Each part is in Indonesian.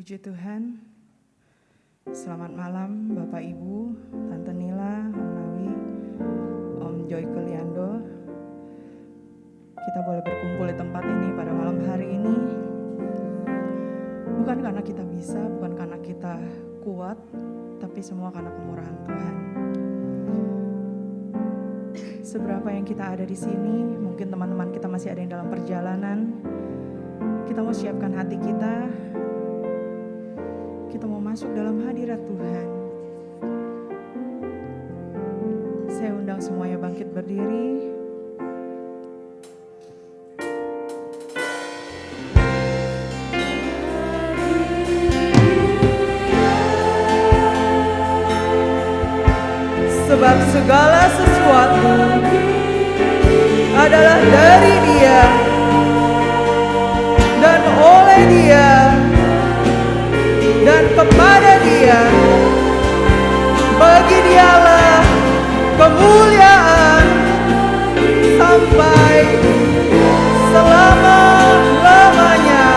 Puji Tuhan. Selamat malam Bapak Ibu, Tante Nila, Om Nawi, Om Joy Keliando. Kita boleh berkumpul di tempat ini pada malam hari ini. Bukan karena kita bisa, bukan karena kita kuat, tapi semua karena kemurahan Tuhan. Seberapa yang kita ada di sini, mungkin teman-teman kita masih ada yang dalam perjalanan. Kita mau siapkan hati kita. Kita mau masuk dalam hadirat Tuhan. Saya undang semuanya bangkit berdiri. Sebab segala sesuatu adalah dari Dia dan oleh Dia dan kepada Dia. Bagi Dialah kemuliaan sampai selama-lamanya.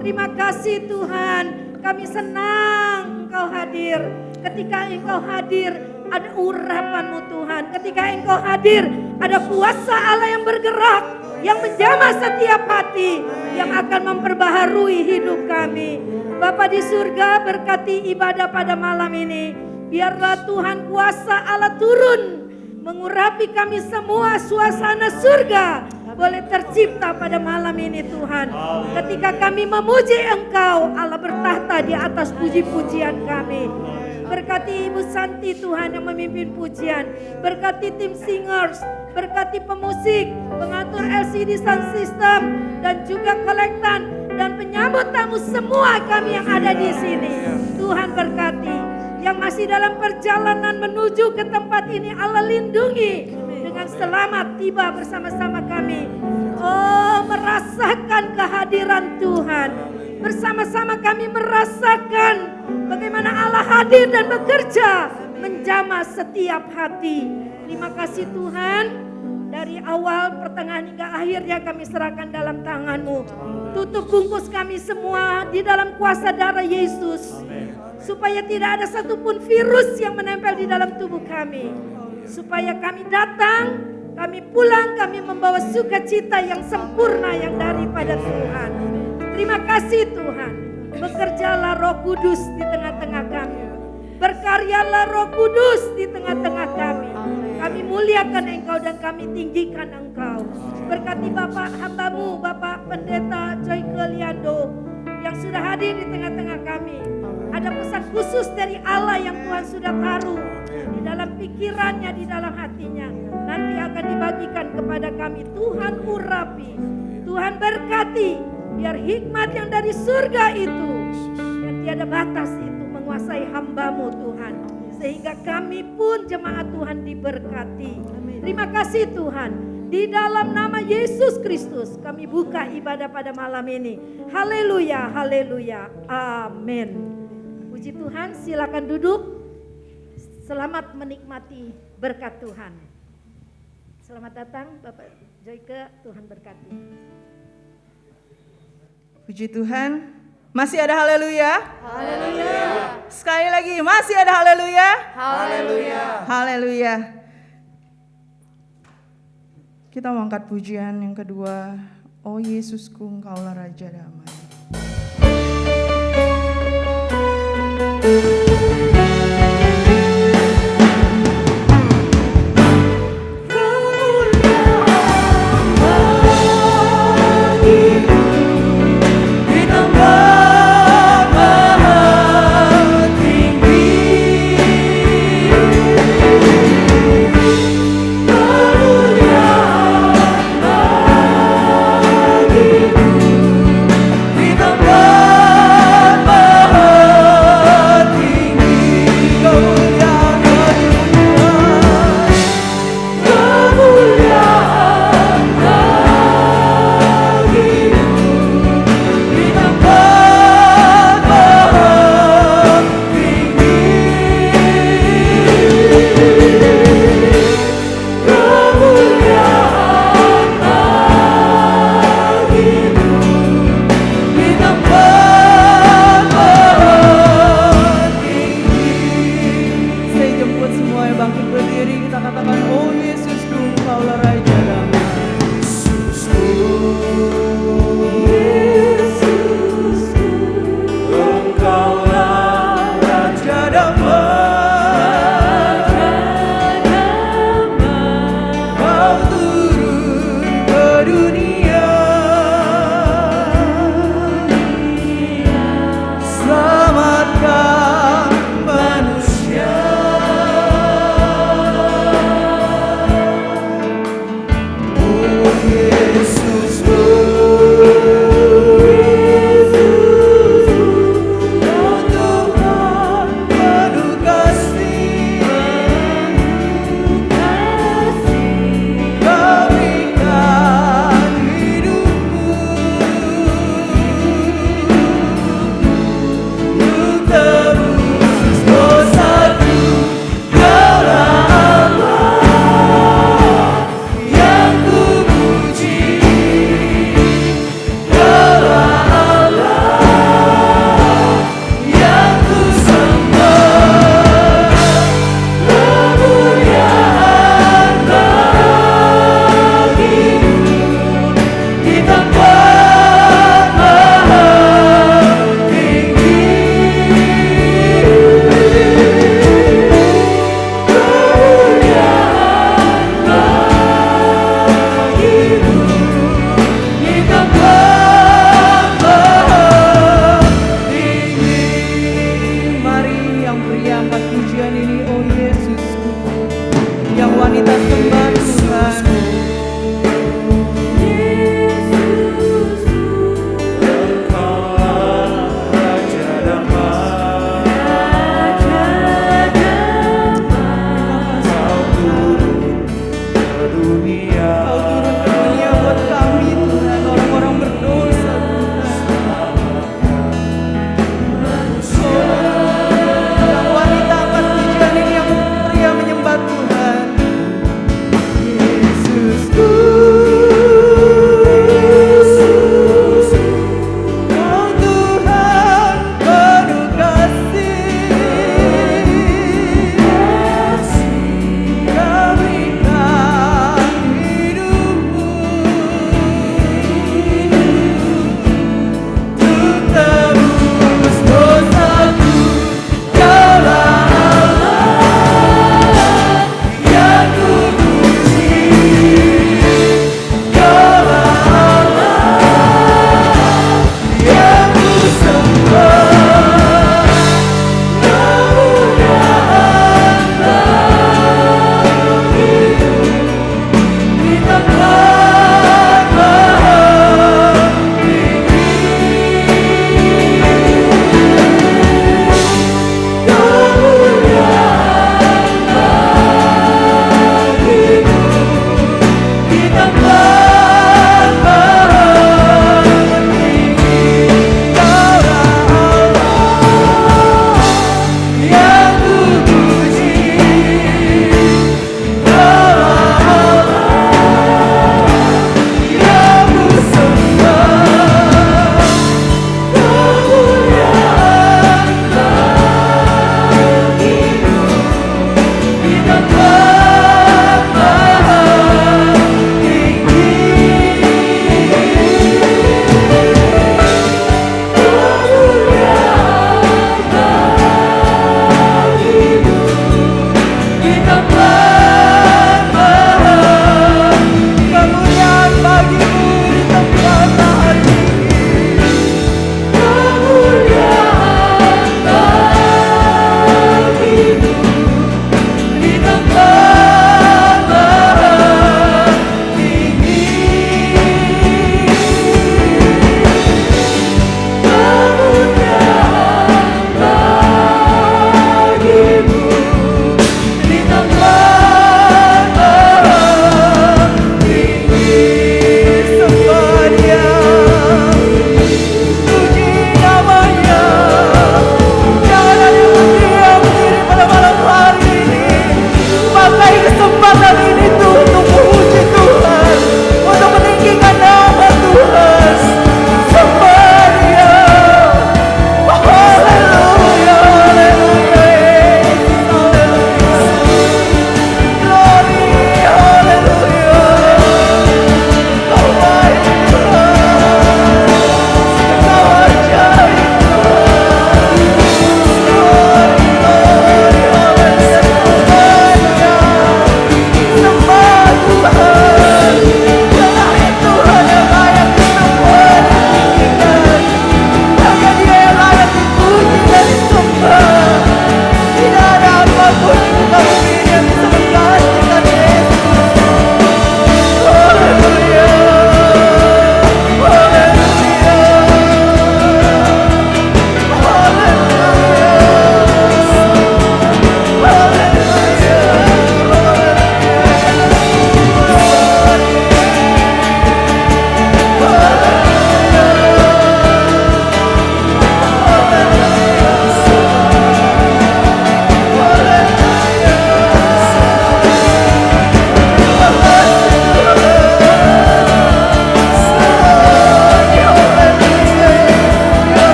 Terima kasih Tuhan, kami senang Engkau hadir. Ketika Engkau hadir, ada urapan-Mu Tuhan. Ketika Engkau hadir, ada kuasa Allah yang bergerak, yang menjamah setiap hati, yang akan memperbaharui hidup kami. Bapa di surga, berkati ibadah pada malam ini. Biarlah Tuhan kuasa Allah turun, mengurapi kami semua. Suasana surga boleh tercipta pada malam ini Tuhan. Ketika kami memuji Engkau, Allah bertahta di atas puji-pujian kami. Berkati Ibu Santi Tuhan yang memimpin pujian. Berkati tim singers, berkati pemusik, pengatur LCD sound system, dan juga kolektan dan penyambut tamu semua kami yang ada di sini. Tuhan berkati. Yang masih dalam perjalanan menuju ke tempat ini, Allah lindungi dengan selamat tiba bersama-sama kami. Oh, merasakan kehadiran Tuhan. Bersama-sama kami merasakan bagaimana Allah hadir dan bekerja menjamah setiap hati. Terima kasih Tuhan. Dari awal, pertengahan hingga akhirnya kami serahkan dalam tangan-Mu. Tutup bungkus kami semua di dalam kuasa darah Yesus. Supaya tidak ada satupun virus yang menempel di dalam tubuh kami. Supaya kami datang, kami pulang, kami membawa sukacita yang sempurna yang daripada Tuhan. Terima kasih Tuhan. Bekerjalah Roh Kudus di tengah-tengah kami. Berkaryalah Roh Kudus di tengah-tengah kami. Kami muliakan Engkau dan kami tinggikan Engkau. Berkati Bapak hamba-Mu, Bapak Pendeta Joy Keliando yang sudah hadir di tengah-tengah kami. Ada pesan khusus dari Allah yang Tuhan sudah taruh di dalam pikirannya, di dalam hatinya. Nanti akan dibagikan kepada kami. Tuhan urapi, Tuhan berkati, biar hikmat yang dari surga itu, yang tiada batas itu menguasai hamba-Mu Tuhan. Sehingga kami pun jemaat Tuhan diberkati. Terima kasih Tuhan. Di dalam nama Yesus Kristus kami buka ibadah pada malam ini. Haleluya, haleluya, amin. Puji Tuhan, silakan duduk. Selamat menikmati berkat Tuhan. Selamat datang Bapak Joyke, Tuhan berkati. Puji Tuhan. Masih ada haleluya? Haleluya. Sekali lagi, masih ada haleluya? Haleluya. Haleluya. Kita mau angkat pujian yang kedua. Oh Yesusku, Engkaulah Raja Damai.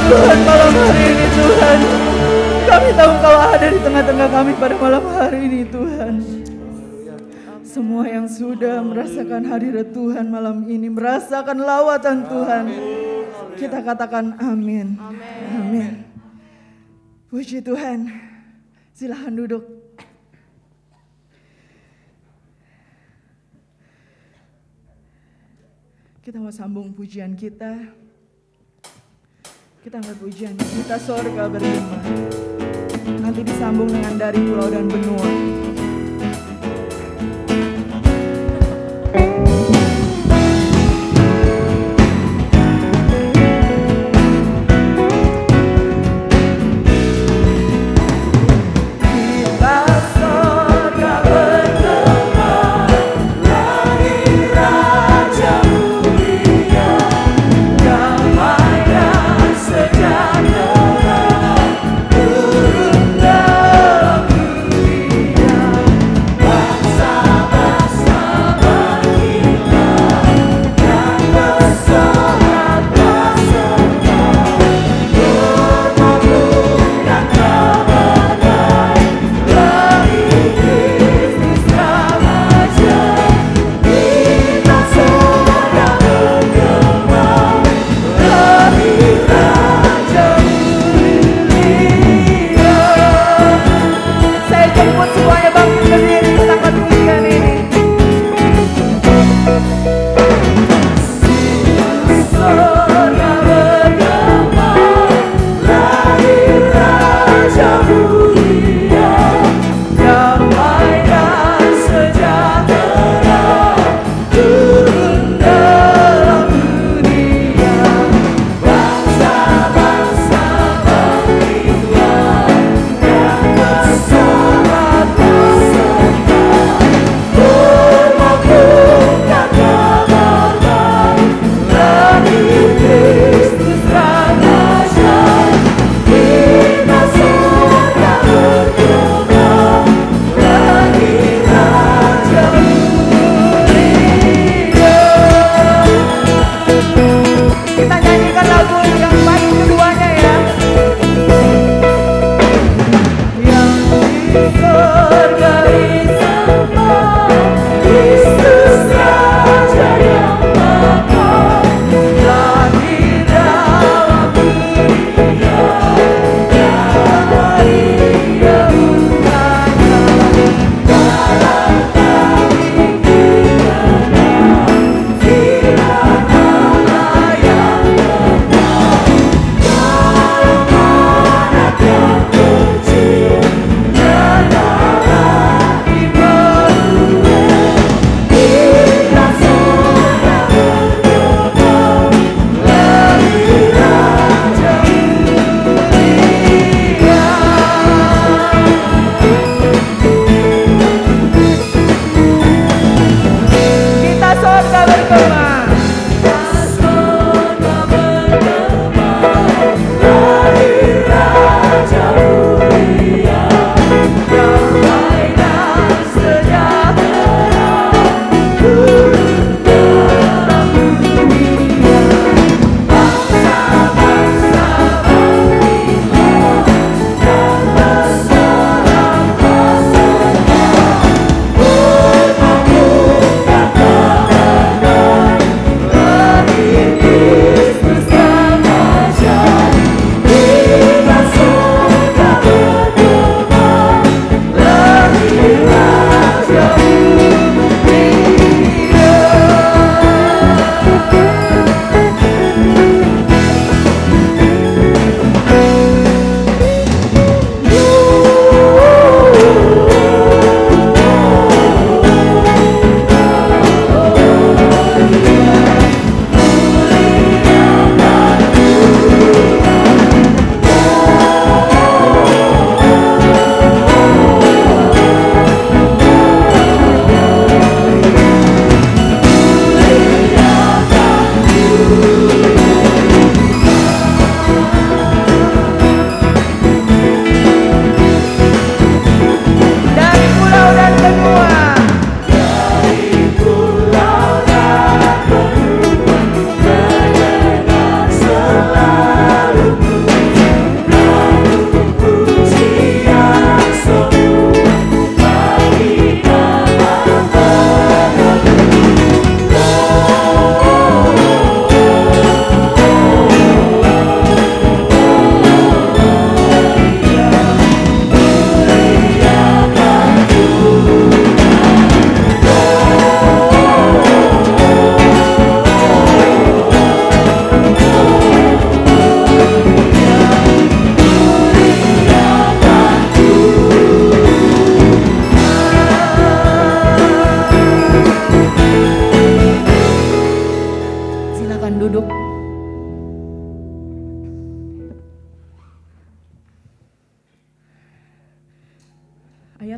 Tuhan malam hari ini Tuhan. Kami tahu Engkau ada di tengah-tengah kami pada malam hari ini Tuhan. Semua yang sudah merasakan hadirat Tuhan malam ini, merasakan lawatan Tuhan, kita katakan amin. Amin. Puji Tuhan. Silahkan duduk. Kita mau sambung pujian kita. Kita angkat pujian kita sorga bergema. Nanti disambung dengan dari pulau dan benua. Sejahtera turun dalam dunia.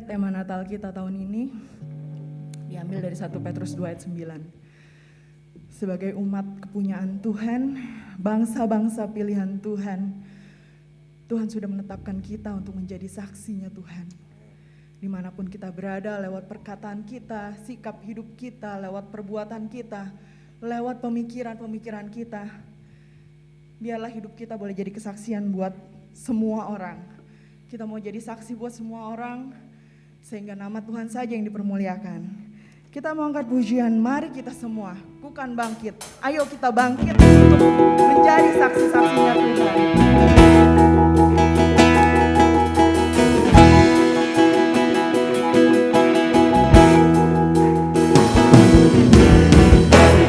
tema Natal kita tahun ini diambil dari 1 Petrus 2 ayat 9. Sebagai umat kepunyaan Tuhan, bangsa-bangsa pilihan Tuhan, Tuhan sudah menetapkan kita untuk menjadi saksinya Tuhan. Dimanapun kita berada, lewat perkataan kita, sikap hidup kita, lewat perbuatan kita, lewat pemikiran-pemikiran kita, biarlah hidup kita boleh jadi kesaksian buat semua orang. Kita mau jadi saksi buat semua orang, sehingga nama Tuhan saja yang dipermuliakan. Kita mau angkat pujian, mari kita semua, bukan bangkit. Ayo kita bangkit untuk menjadi saksi-saksinya Tuhan.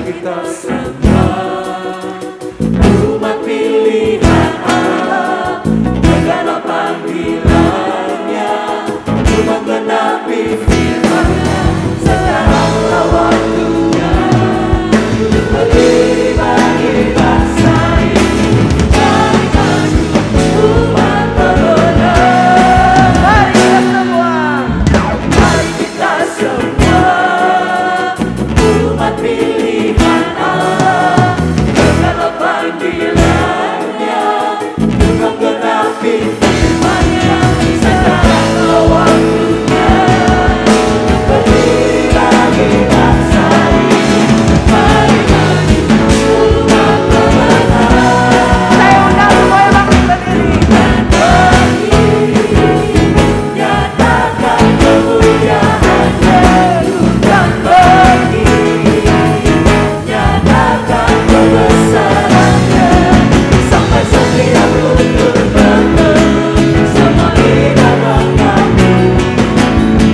Kita semua umat pilihan Allah, segala panggilannya untuk menggenapi firman-Nya. Sekaranglah waktunya untuk berdiri bagi bangsa ini. Mari maju umat kebenaran. Mari kita semua umat pilihan Allah, segala panggilannya untuk menggenapi firman-Nya. Sekaranglah waktunya untuk berdiri bagi bangsa ini. Mari maju umat kebenaran. Saya undang semua bangkit berdiri. Nyatakan kemuliaan-Nya, bukan bagi. Nyatakan kebesaran-Nya, sampai setiap lutut berteduh, semua lidah mengaku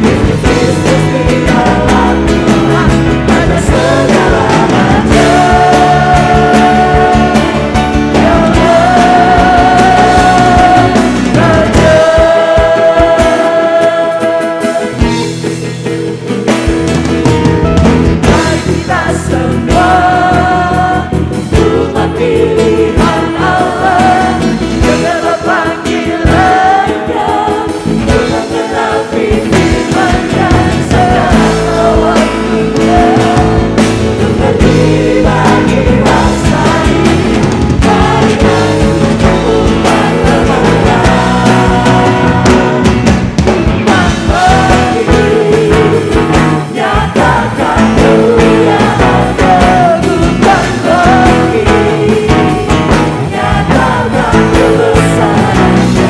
Yesus Kristus dialah Tuhan, Raja segala raja. Ya Mari kita semua umat pilihan Allah, segala panggilannya untuk menggenapi firman-Nya. Sekaranglah waktunya untuk berdiri bagi bangsa ini. Mari maju umat kebenaran. Umat bagi, nyatakan kemuliaan-Nya, bukan bagi. Nyatakan kebesaran-Nya,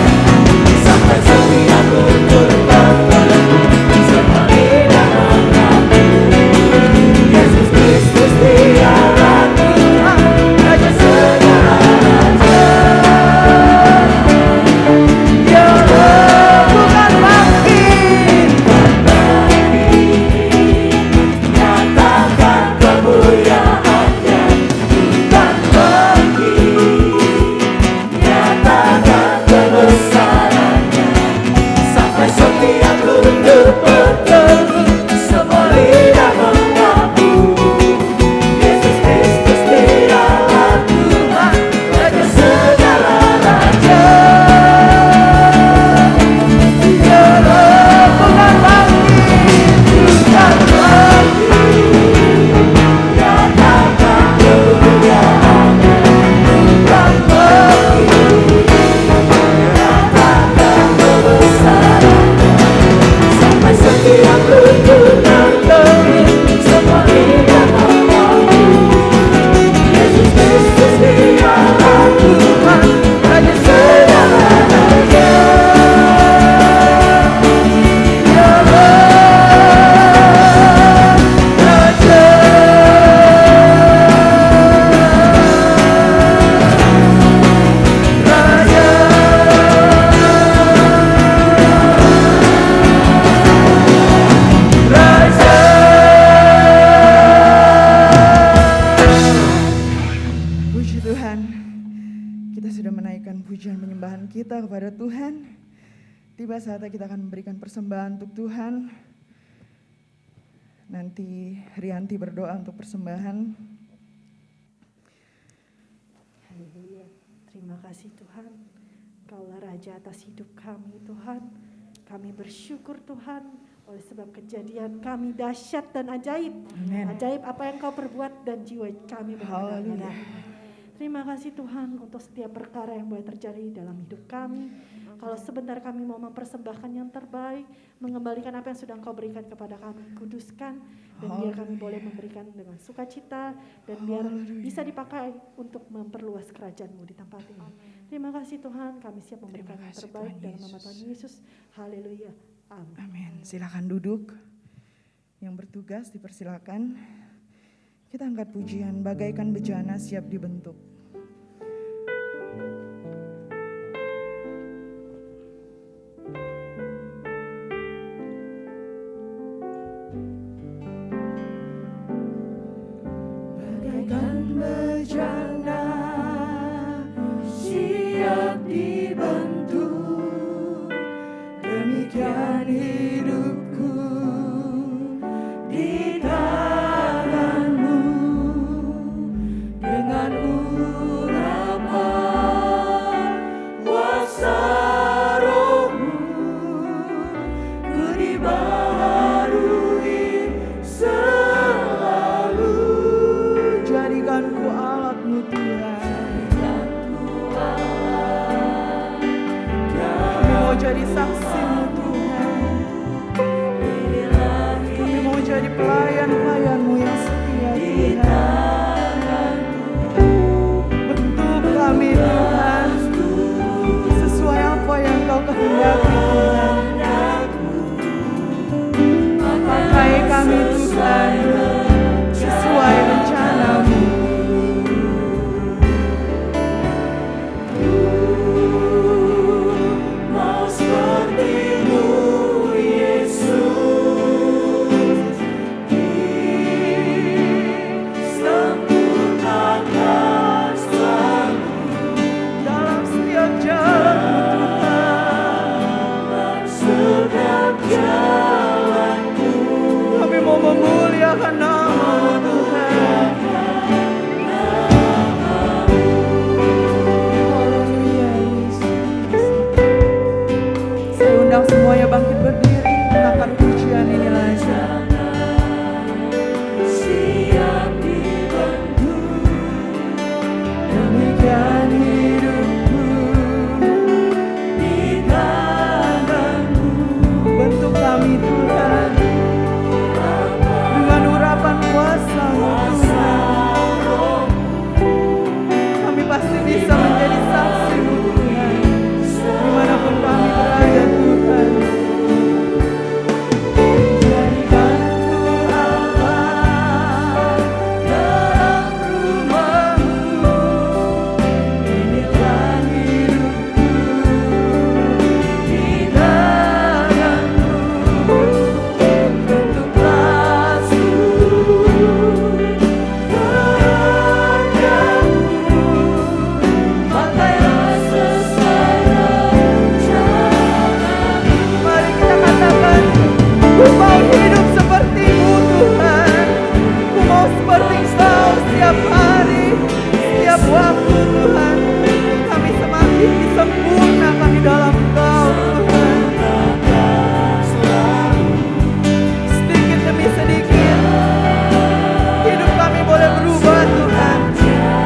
sampai setiap lutut berteduh, semua lidah mengaku Yesus Kristus dialah Tuhan, Raja segala raja. Ya Allah, bukan bangkit, nyatakan kemuliaan-Nya, bukan bangkit. Nyatakan kebesaran-Nya, sampai setiap lutut berteduh, semua lidah mengaku Yesus Kristus dialah Tuhan, Raja segala raja. Ya Allah, bukan bangkit, bukan bangkit. Nyatakan kemuliaan-Nya, bukan bangkit. Nyatakan kebesaran-Nya, sampai setiap lutut berteduh, semua lidah mengaku Yesus Kristus dialah Tuhan, Raja segala raja. Ya Allah, Raja. Puji Tuhan, kita sudah menaikkan pujian penyembahan kita kepada Tuhan. Tiba saatnya kita akan memberikan persembahan untuk Tuhan. Nanti Rianti berdoa untuk persembahan. Haleluya. Terima kasih Tuhan. Kaulah Raja atas hidup kami Tuhan. Kami bersyukur Tuhan oleh sebab kejadian kami dahsyat dan ajaib. Amin. Ajaib apa yang Kau perbuat dan jiwa kami benar-benar Haleluya. menyadari. Terima kasih Tuhan untuk setiap perkara yang boleh terjadi dalam hidup kami. Kalau sebentar kami mau mempersembahkan yang terbaik, mengembalikan apa yang sudah Engkau berikan kepada kami, kuduskan, dan biar kami boleh memberikan dengan sukacita, dan biar bisa dipakai untuk memperluas kerajaan-Mu di tempat ini. Terima kasih Tuhan, kami siap memberikan Terima yang kasih, terbaik Tuhan dalam nama Yesus. Tuhan Yesus. Haleluya. Amin. Amin. Silakan duduk. Yang bertugas dipersilakan. Kita angkat pujian bagaikan bejana siap dibentuk. Bagaikan bejana siap dibentuk, demikian hidupku di tangan-Mu, dengan urapan kuasa Roh-Mu, ku dibaharui selalu. Jadikan ku alat-Mu Tuhan. Kami mau jadi saksi-Mu Tuhan. Kami mau jadi pelayan-pelayan-Mu yang setia Tuhan. Bentuk kami Tuhan sesuai apa yang Kau kehendaki Tuhan. Pakai kami Tuhan sesuai rencana-Mu. Mau seperti-Mu Yesus, disempurnakan selalu Dalam setiap jalan-Mu dalam setiap jalanku. kami mau memuliakan nama-Mu Tuhan. Haleluya Yesus. Saya undang semuanya bangkit berdiri, angkat pujian ini lagi. Siap dibentuk, Demikian hidupku di tangan-Mu, bentuk kami Tuhan dengan urapan kuasa-Mu Tuhan. Kami pasti bisa menjadi saksi-Mu Tuhan dimanapun kami berada Tuhan. Jadikan ku alat dalam rumah-Mu, inilah hidupku di tangan-Mu, bentuklah pakailah sesuai rencana-Mu. Mari kita katakan, ku mau hidup seperti-Mu Tuhan. Ku mau seperti Engkau setiap hari, setiap waktu Tuhan. Kami semakin disempurnakan di dalam Engkau Tuhan. Sedikit demi sedikit, hidup kami boleh berubah Tuhan.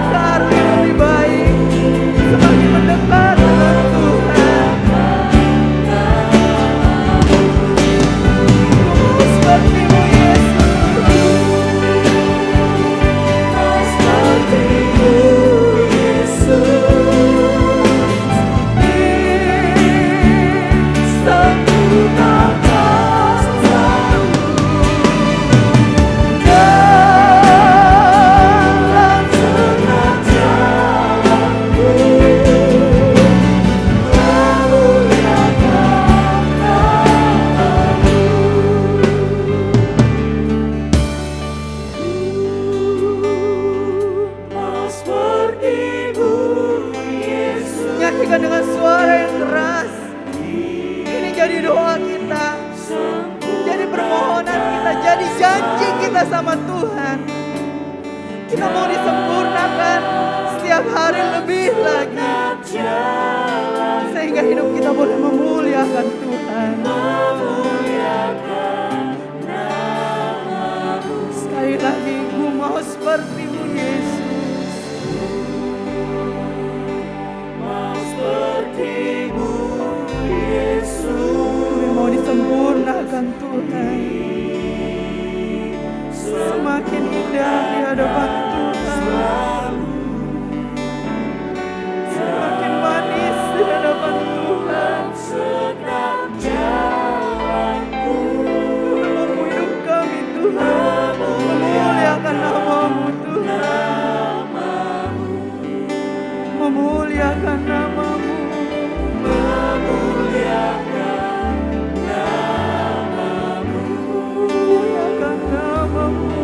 Ke arah yang lebih baik, semakin mendekat dengan Tuhan. Seperti-Mu Yesus, Seperti-Mu Yesus, disempurnakan selalu dalam setiap jalanku. Memuliakan nama-Mu. Mau seperti-Mu Yesus, nyanyikan dengan suara yang keras. Ini jadi doa kita, jadi permohonan kita, jadi janji kita sama Tuhan. Kita mau disempurnakan setiap hari lebih lagi. jalan sehingga hidup kita boleh memuliakan Tuhan. Sekali lagi, ku mau seperti-Mu Yesus. Kami mau disempurnakan Tuhan. Semakin indah di hadapan Tuhan. Semakin manis di hadapan Tuhan. Memenuhi hidup kami Tuhan. Memuliakan nama-Mu Tuhan. Memuliakan nama-Mu. Memuliakan nama-Mu.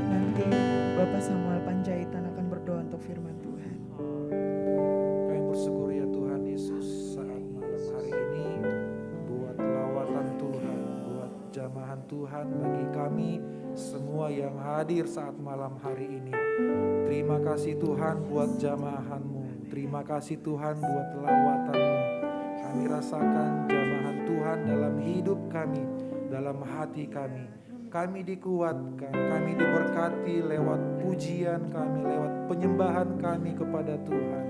Nanti Bapak Samuel Panjaitan akan berdoa untuk firman Tuhan. Kami bersyukur ya Tuhan Yesus saat malam hari ini buat lawatan Tuhan, buat jamahan Tuhan bagi kami semua yang hadir saat malam hari ini. Terima kasih Tuhan buat jamahan-Mu, terima kasih Tuhan buat lawatan-Mu. Kami rasakan jamahan Tuhan dalam hidup kami, dalam hati kami. Kami dikuatkan, kami diberkati lewat pujian kami, lewat penyembahan kami kepada Tuhan.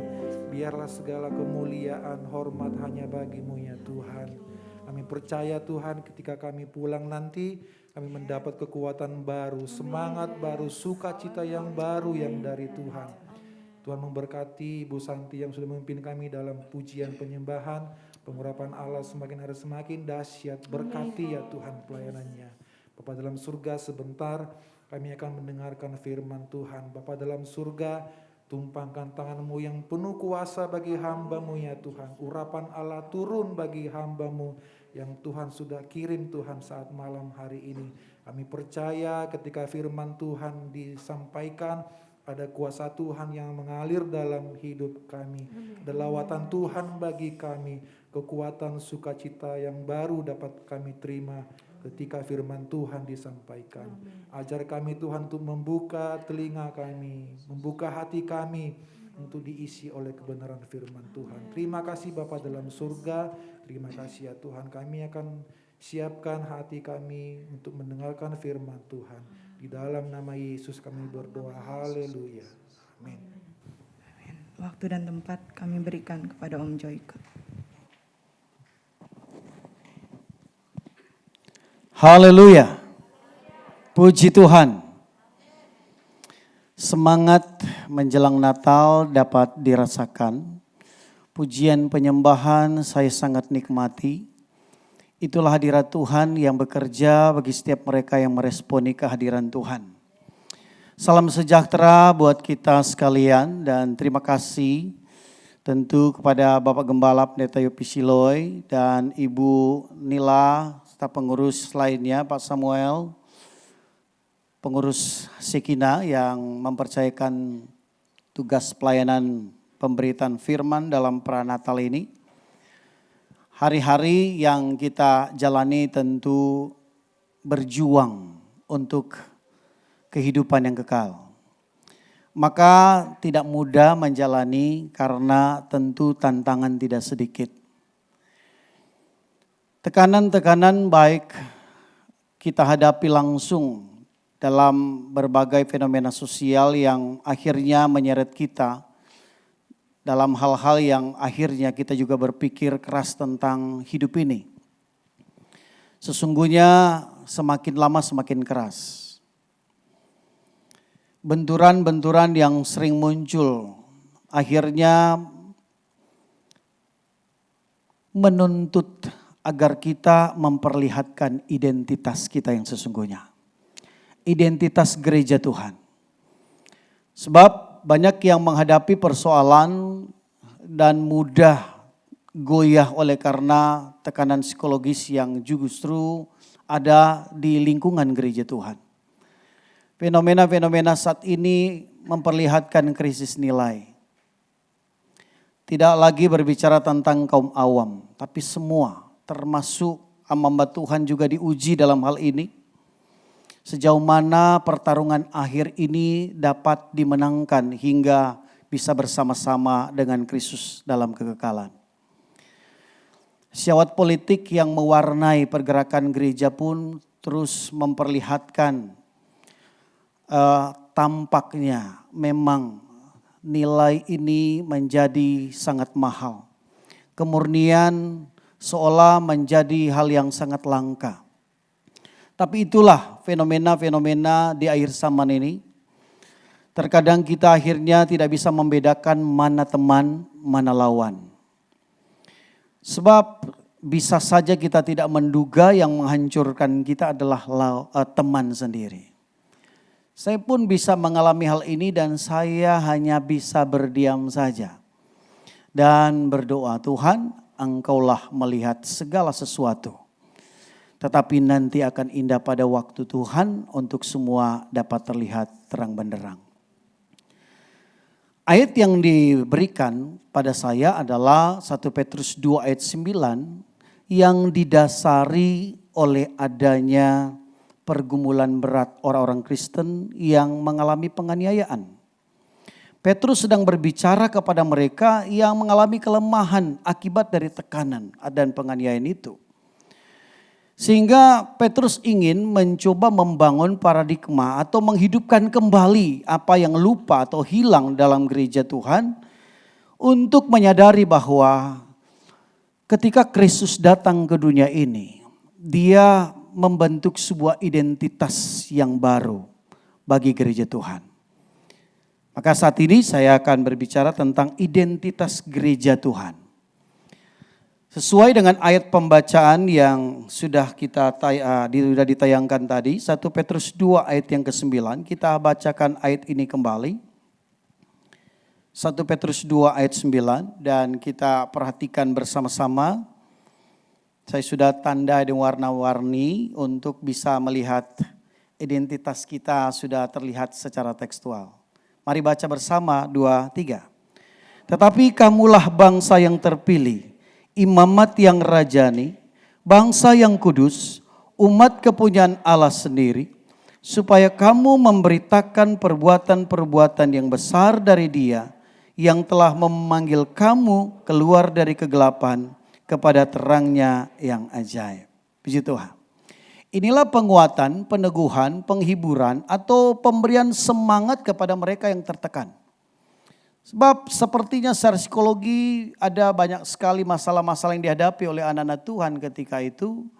Biarlah segala kemuliaan, hormat hanya bagi-Mu ya Tuhan. Kami percaya Tuhan ketika kami pulang nanti, kami mendapat kekuatan baru, semangat baru, sukacita yang baru yang dari Tuhan. Tuhan memberkati Ibu Santi yang sudah memimpin kami dalam pujian penyembahan, pengurapan Allah semakin hari semakin dahsyat. Berkati ya Tuhan pelayanannya. Bapa dalam surga, sebentar kami akan mendengarkan firman Tuhan. Bapa dalam surga, tumpangkan tangan-Mu yang penuh kuasa bagi hamba-Mu ya Tuhan. Urapan Allah turun bagi hamba-Mu yang Tuhan sudah kirim Tuhan saat malam hari ini. Kami percaya ketika firman Tuhan disampaikan, ada kuasa Tuhan yang mengalir dalam hidup kami. Ada lawatan Tuhan bagi kami. Kekuatan sukacita yang baru dapat kami terima ketika firman Tuhan disampaikan. Ajar kami Tuhan untuk membuka telinga kami, membuka hati kami untuk diisi oleh kebenaran firman Tuhan. Terima kasih Bapa dalam surga, terima kasih ya Tuhan. Kami akan siapkan hati kami untuk mendengarkan firman Tuhan. Di dalam nama Yesus kami berdoa, haleluya, amin. Waktu dan tempat kami berikan kepada Om Joyke. Haleluya. Puji Tuhan. Semangat menjelang Natal dapat dirasakan. Pujian penyembahan saya sangat nikmati. Itulah hadirat Tuhan yang bekerja bagi setiap mereka yang meresponi kehadiran Tuhan. Salam sejahtera buat kita sekalian dan terima kasih tentu kepada Bapak Gembala Pendeta Yopi Siloy dan Ibu Nila serta pengurus lainnya, Pak Samuel, pengurus Sekina yang mempercayakan tugas pelayanan pemberitaan firman dalam pranatal ini. Hari-hari yang kita jalani tentu berjuang untuk kehidupan yang kekal. Maka tidak mudah menjalani karena tentu tantangan tidak sedikit. Tekanan-tekanan baik kita hadapi langsung dalam berbagai fenomena sosial yang akhirnya menyeret kita dalam hal-hal yang akhirnya kita juga berpikir keras tentang hidup ini. Sesungguhnya semakin lama semakin keras. Benturan-benturan yang sering muncul akhirnya menuntut agar kita memperlihatkan identitas kita yang sesungguhnya. Identitas gereja Tuhan. Sebab banyak yang menghadapi persoalan dan mudah goyah oleh karena tekanan psikologis yang justru ada di lingkungan gereja Tuhan. Fenomena-fenomena saat ini memperlihatkan krisis nilai. Tidak lagi berbicara tentang kaum awam, tapi semua termasuk hamba Tuhan juga diuji dalam hal ini. Sejauh mana pertarungan akhir ini dapat dimenangkan hingga bisa bersama-sama dengan Kristus dalam kekekalan. Syahwat politik yang mewarnai pergerakan gereja pun terus memperlihatkan tampaknya memang nilai ini menjadi sangat mahal. Kemurnian seolah menjadi hal yang sangat langka. Tapi itulah fenomena-fenomena di akhir zaman ini. Terkadang kita akhirnya tidak bisa membedakan mana teman, mana lawan. Sebab bisa saja kita tidak menduga yang menghancurkan kita adalah teman sendiri. Saya pun bisa mengalami hal ini dan saya hanya bisa berdiam saja. Dan berdoa, Tuhan, Engkaulah melihat segala sesuatu. Tetapi nanti akan indah pada waktu Tuhan untuk semua dapat terlihat terang benderang. Ayat yang diberikan pada saya adalah 1 Petrus 2 ayat 9 yang didasari oleh adanya pergumulan berat orang-orang Kristen yang mengalami penganiayaan. Petrus sedang berbicara kepada mereka yang mengalami kelemahan akibat dari tekanan dan penganiayaan itu. Sehingga Petrus ingin mencoba membangun paradigma atau menghidupkan kembali apa yang lupa atau hilang dalam gereja Tuhan untuk menyadari bahwa ketika Kristus datang ke dunia ini, dia membentuk sebuah identitas yang baru bagi gereja Tuhan. Maka saat ini saya akan berbicara tentang identitas gereja Tuhan. Sesuai dengan ayat pembacaan yang sudah ditayangkan tadi, 1 Petrus 2 ayat yang ke-9, kita bacakan ayat ini kembali. 1 Petrus 2 ayat 9 dan kita perhatikan bersama-sama. Saya sudah tanda di warna-warni untuk bisa melihat identitas kita sudah terlihat secara tekstual. Mari baca bersama 2, 3. Tetapi kamulah bangsa yang terpilih, imamat yang rajani, bangsa yang kudus, umat kepunyaan Allah sendiri, supaya kamu memberitakan perbuatan-perbuatan yang besar dari Dia yang telah memanggil kamu keluar dari kegelapan kepada terangnya yang ajaib. Puji Tuhan. Inilah penguatan, peneguhan, penghiburan atau pemberian semangat kepada mereka yang tertekan. Sebab sepertinya secara psikologi ada banyak sekali masalah-masalah yang dihadapi oleh anak-anak Tuhan ketika itu.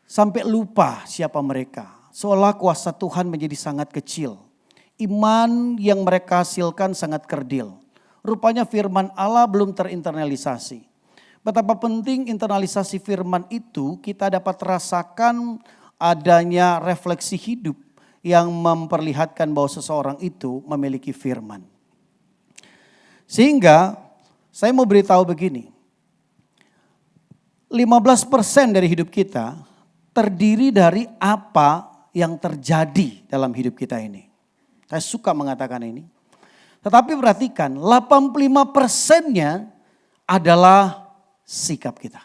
Sampai lupa siapa mereka. Seolah kuasa Tuhan menjadi sangat kecil. Iman yang mereka hasilkan sangat kerdil. Rupanya firman Allah belum terinternalisasi. Betapa penting internalisasi firman itu kita dapat rasakan adanya refleksi hidup yang memperlihatkan bahwa seseorang itu memiliki firman. Sehingga saya mau beritahu begini, 15% dari hidup kita terdiri dari apa yang terjadi dalam hidup kita ini. Saya suka mengatakan ini. Tetapi perhatikan 85%-nya adalah sikap kita.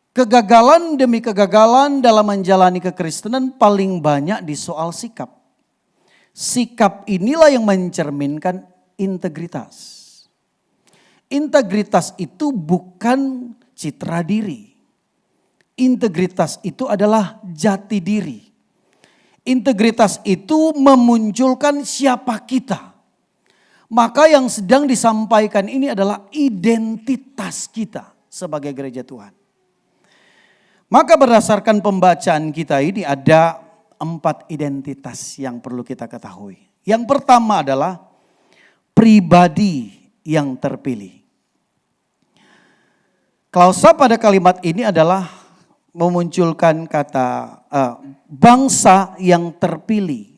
Kegagalan demi kegagalan dalam menjalani kekristenan paling banyak di soal sikap. Sikap inilah yang mencerminkan integritas. Integritas itu bukan citra diri. Integritas itu adalah jati diri. Integritas itu memunculkan siapa kita. Maka yang sedang disampaikan ini adalah identitas kita sebagai gereja Tuhan. Maka berdasarkan pembacaan kita ini ada 4 identitas yang perlu kita ketahui. Yang pertama adalah pribadi yang terpilih. Klausa pada kalimat ini adalah memunculkan kata bangsa yang terpilih.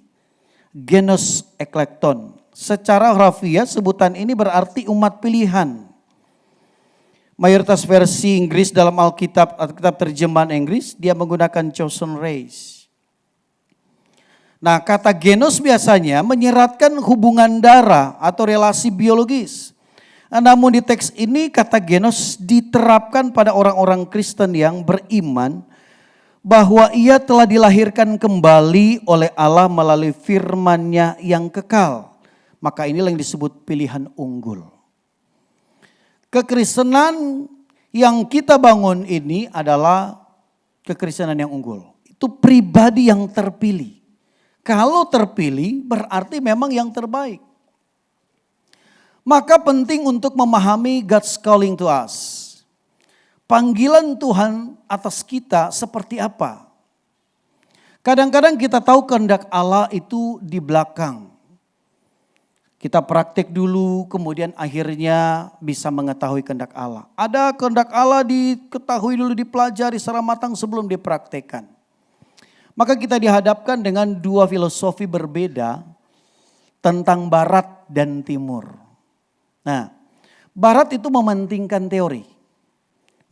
Genus eklekton. Secara harafiah sebutan ini berarti umat pilihan. Mayoritas versi Inggris dalam Alkitab terjemahan Inggris dia menggunakan chosen race. Nah, kata genos biasanya menyeratkan hubungan darah atau relasi biologis. Namun di teks ini kata genos diterapkan pada orang-orang Kristen yang beriman bahwa ia telah dilahirkan kembali oleh Allah melalui firman-Nya yang kekal. Maka inilah yang disebut pilihan unggul. Kekristenan yang kita bangun ini adalah kekristenan yang unggul. Itu pribadi yang terpilih. Kalau terpilih berarti memang yang terbaik. Maka penting untuk memahami God's calling to us. Panggilan Tuhan atas kita seperti apa? Kadang-kadang kita tahu kehendak Allah itu di belakang. Kita praktik dulu, kemudian akhirnya bisa mengetahui kehendak Allah. Ada kehendak Allah diketahui dulu, dipelajari secara matang sebelum dipraktekkan. Maka kita dihadapkan dengan dua filosofi berbeda tentang barat dan timur. Nah, barat itu mementingkan teori.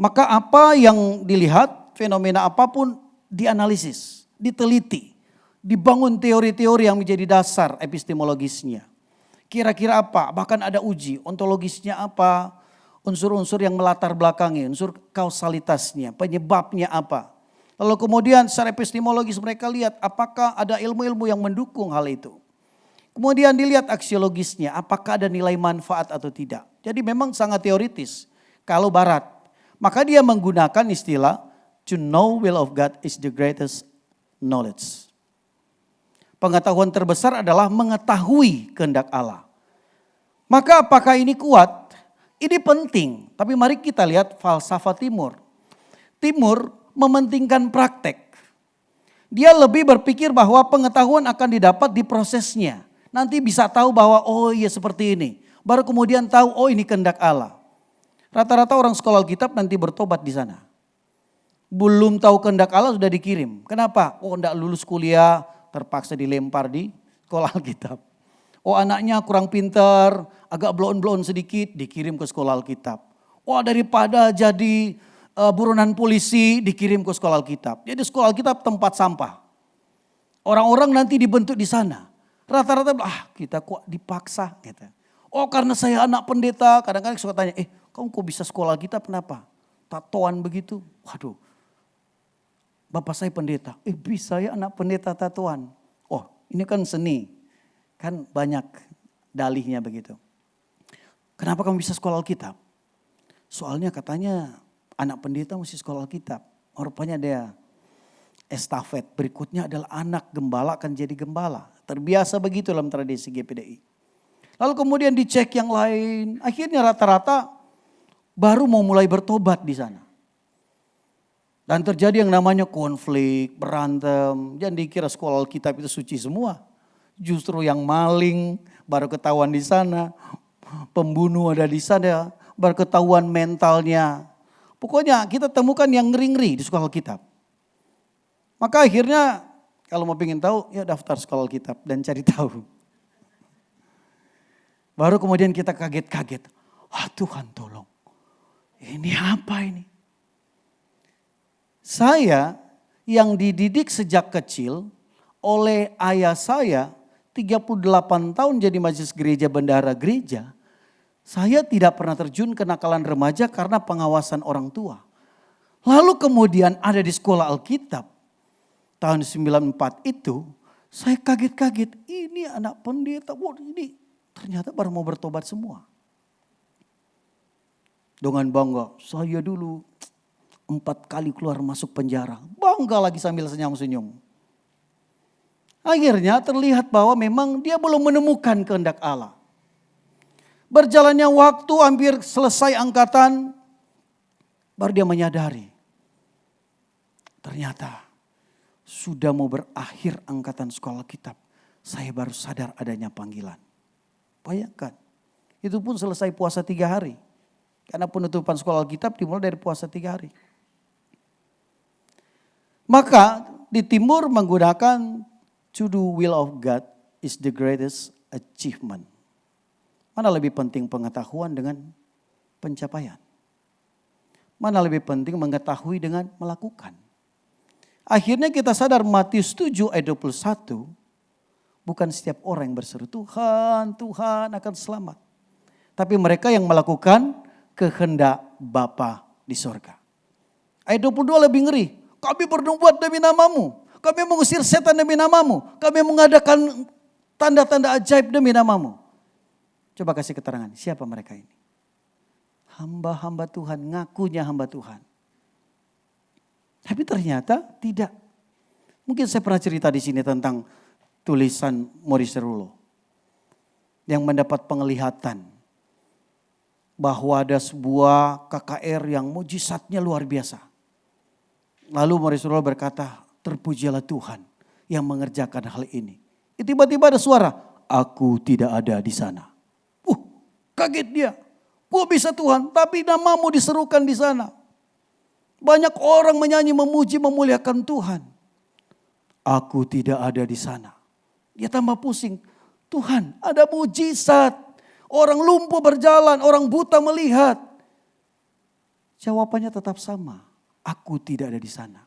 Maka apa yang dilihat, fenomena apapun dianalisis, diteliti, dibangun teori-teori yang menjadi dasar epistemologisnya. Kira-kira apa? Bahkan ada uji, ontologisnya apa, unsur-unsur yang melatar belakangi, unsur kausalitasnya, penyebabnya apa. Lalu kemudian secara epistemologis mereka lihat apakah ada ilmu-ilmu yang mendukung hal itu. Kemudian dilihat aksiologisnya, apakah ada nilai manfaat atau tidak. Jadi memang sangat teoritis kalau barat. Maka dia menggunakan istilah to know will of God is the greatest knowledge. Pengetahuan terbesar adalah mengetahui kehendak Allah. Maka apakah ini kuat? Ini penting, tapi mari kita lihat falsafah timur. Timur mementingkan praktek. Dia lebih berpikir bahwa pengetahuan akan didapat di prosesnya. Nanti bisa tahu bahwa oh iya seperti ini. Baru kemudian tahu oh ini kehendak Allah. Rata-rata orang sekolah Alkitab nanti bertobat di sana. Belum tahu kehendak Allah sudah dikirim. Kenapa? Oh enggak lulus kuliah, terpaksa dilempar di sekolah Alkitab. Oh anaknya kurang pintar, agak blon-blon sedikit, dikirim ke sekolah Alkitab. Oh daripada jadi buronan polisi, dikirim ke sekolah Alkitab. Jadi sekolah Alkitab tempat sampah. Orang-orang nanti dibentuk di sana. Rata-rata kita kok dipaksa gitu. Oh karena saya anak pendeta, kadang-kadang suka tanya, kamu kok bisa sekolah kita kenapa? Tatoan begitu, waduh. Bapak saya pendeta, bisa ya anak pendeta tatoan. Oh ini kan seni, kan banyak dalihnya begitu. Kenapa kamu bisa sekolah Alkitab? Soalnya katanya anak pendeta mesti sekolah Alkitab. Rupanya dia estafet, berikutnya adalah anak gembala akan jadi gembala. Terbiasa begitu dalam tradisi GPDI. Lalu kemudian dicek yang lain. Akhirnya rata-rata baru mau mulai bertobat di sana. Dan terjadi yang namanya konflik, berantem. Jangan dikira sekolah Alkitab itu suci semua. Justru yang maling baru ketahuan di sana. Pembunuh ada di sana. Baru ketahuan mentalnya. Pokoknya kita temukan yang ngeri-ngeri di sekolah Alkitab. Maka akhirnya kalau mau pengen tahu, ya daftar sekolah Alkitab dan cari tahu. Baru kemudian kita kaget-kaget. Wah Tuhan tolong, ini apa ini? Saya yang dididik sejak kecil oleh ayah saya, 38 tahun jadi majelis gereja, bendahara gereja. Saya tidak pernah terjun ke kenakalan remaja karena pengawasan orang tua. Lalu kemudian ada di sekolah Alkitab. Tahun 94 itu saya kaget-kaget, ini anak pendeta, wah ini ternyata baru mau bertobat semua. Dengan bangga, saya dulu 4 kali keluar masuk penjara, bangga lagi sambil senyum-senyum. Akhirnya terlihat bahwa memang dia belum menemukan kehendak Allah. Berjalannya waktu hampir selesai angkatan, baru dia menyadari. Ternyata sudah mau berakhir angkatan sekolah Alkitab, saya baru sadar adanya panggilan. Bayangkan, itu pun selesai puasa 3 hari. Karena penutupan sekolah Alkitab dimulai dari puasa 3 hari. Maka di timur menggunakan to do will of God is the greatest achievement. Mana lebih penting pengetahuan dengan pencapaian? Mana lebih penting mengetahui dengan melakukan? Akhirnya kita sadar Matius 7 ayat 21, bukan setiap orang yang berseru Tuhan, Tuhan akan selamat. tapi mereka yang melakukan kehendak Bapa di sorga. Ayat 22 lebih ngeri. Kami bernubuat demi namamu. Kami mengusir setan demi namamu. Kami mengadakan tanda-tanda ajaib demi namamu. Coba kasih keterangan, siapa mereka ini? Hamba-hamba Tuhan, ngakunya hamba Tuhan. Tapi ternyata tidak. Mungkin saya pernah cerita di sini tentang tulisan Maurice Cerullo yang mendapat penglihatan bahwa ada sebuah KKR yang mujizatnya luar biasa. Lalu Maurice Cerullo berkata, terpujilah Tuhan yang mengerjakan hal ini. Tiba-tiba ada suara, aku tidak ada di sana. Kaget dia. Kok bisa Tuhan, tapi namamu diserukan di sana. Banyak orang menyanyi, memuji, memuliakan Tuhan. Aku tidak ada di sana. Dia tambah pusing. Tuhan, ada mujizat. Orang lumpuh berjalan, orang buta melihat. Jawabannya tetap sama. Aku tidak ada di sana.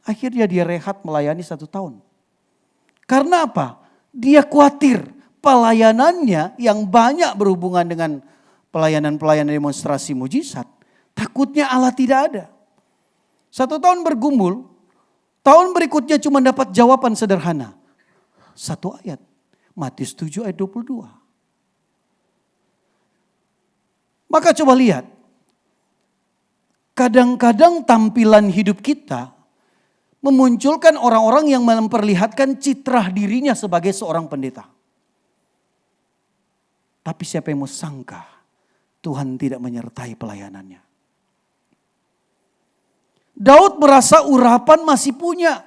Akhirnya dia rehat melayani 1 tahun. Karena apa? Dia khawatir pelayanannya yang banyak berhubungan dengan pelayanan-pelayanan demonstrasi mujizat. Takutnya Allah tidak ada. 1 tahun bergumul, tahun berikutnya cuma dapat jawaban sederhana. 1 ayat, Matius 7 ayat 22. Maka coba lihat, kadang-kadang tampilan hidup kita memunculkan orang-orang yang memperlihatkan citra dirinya sebagai seorang pendeta. Tapi siapa yang mau sangka Tuhan tidak menyertai pelayanannya. Daud merasa urapan masih punya.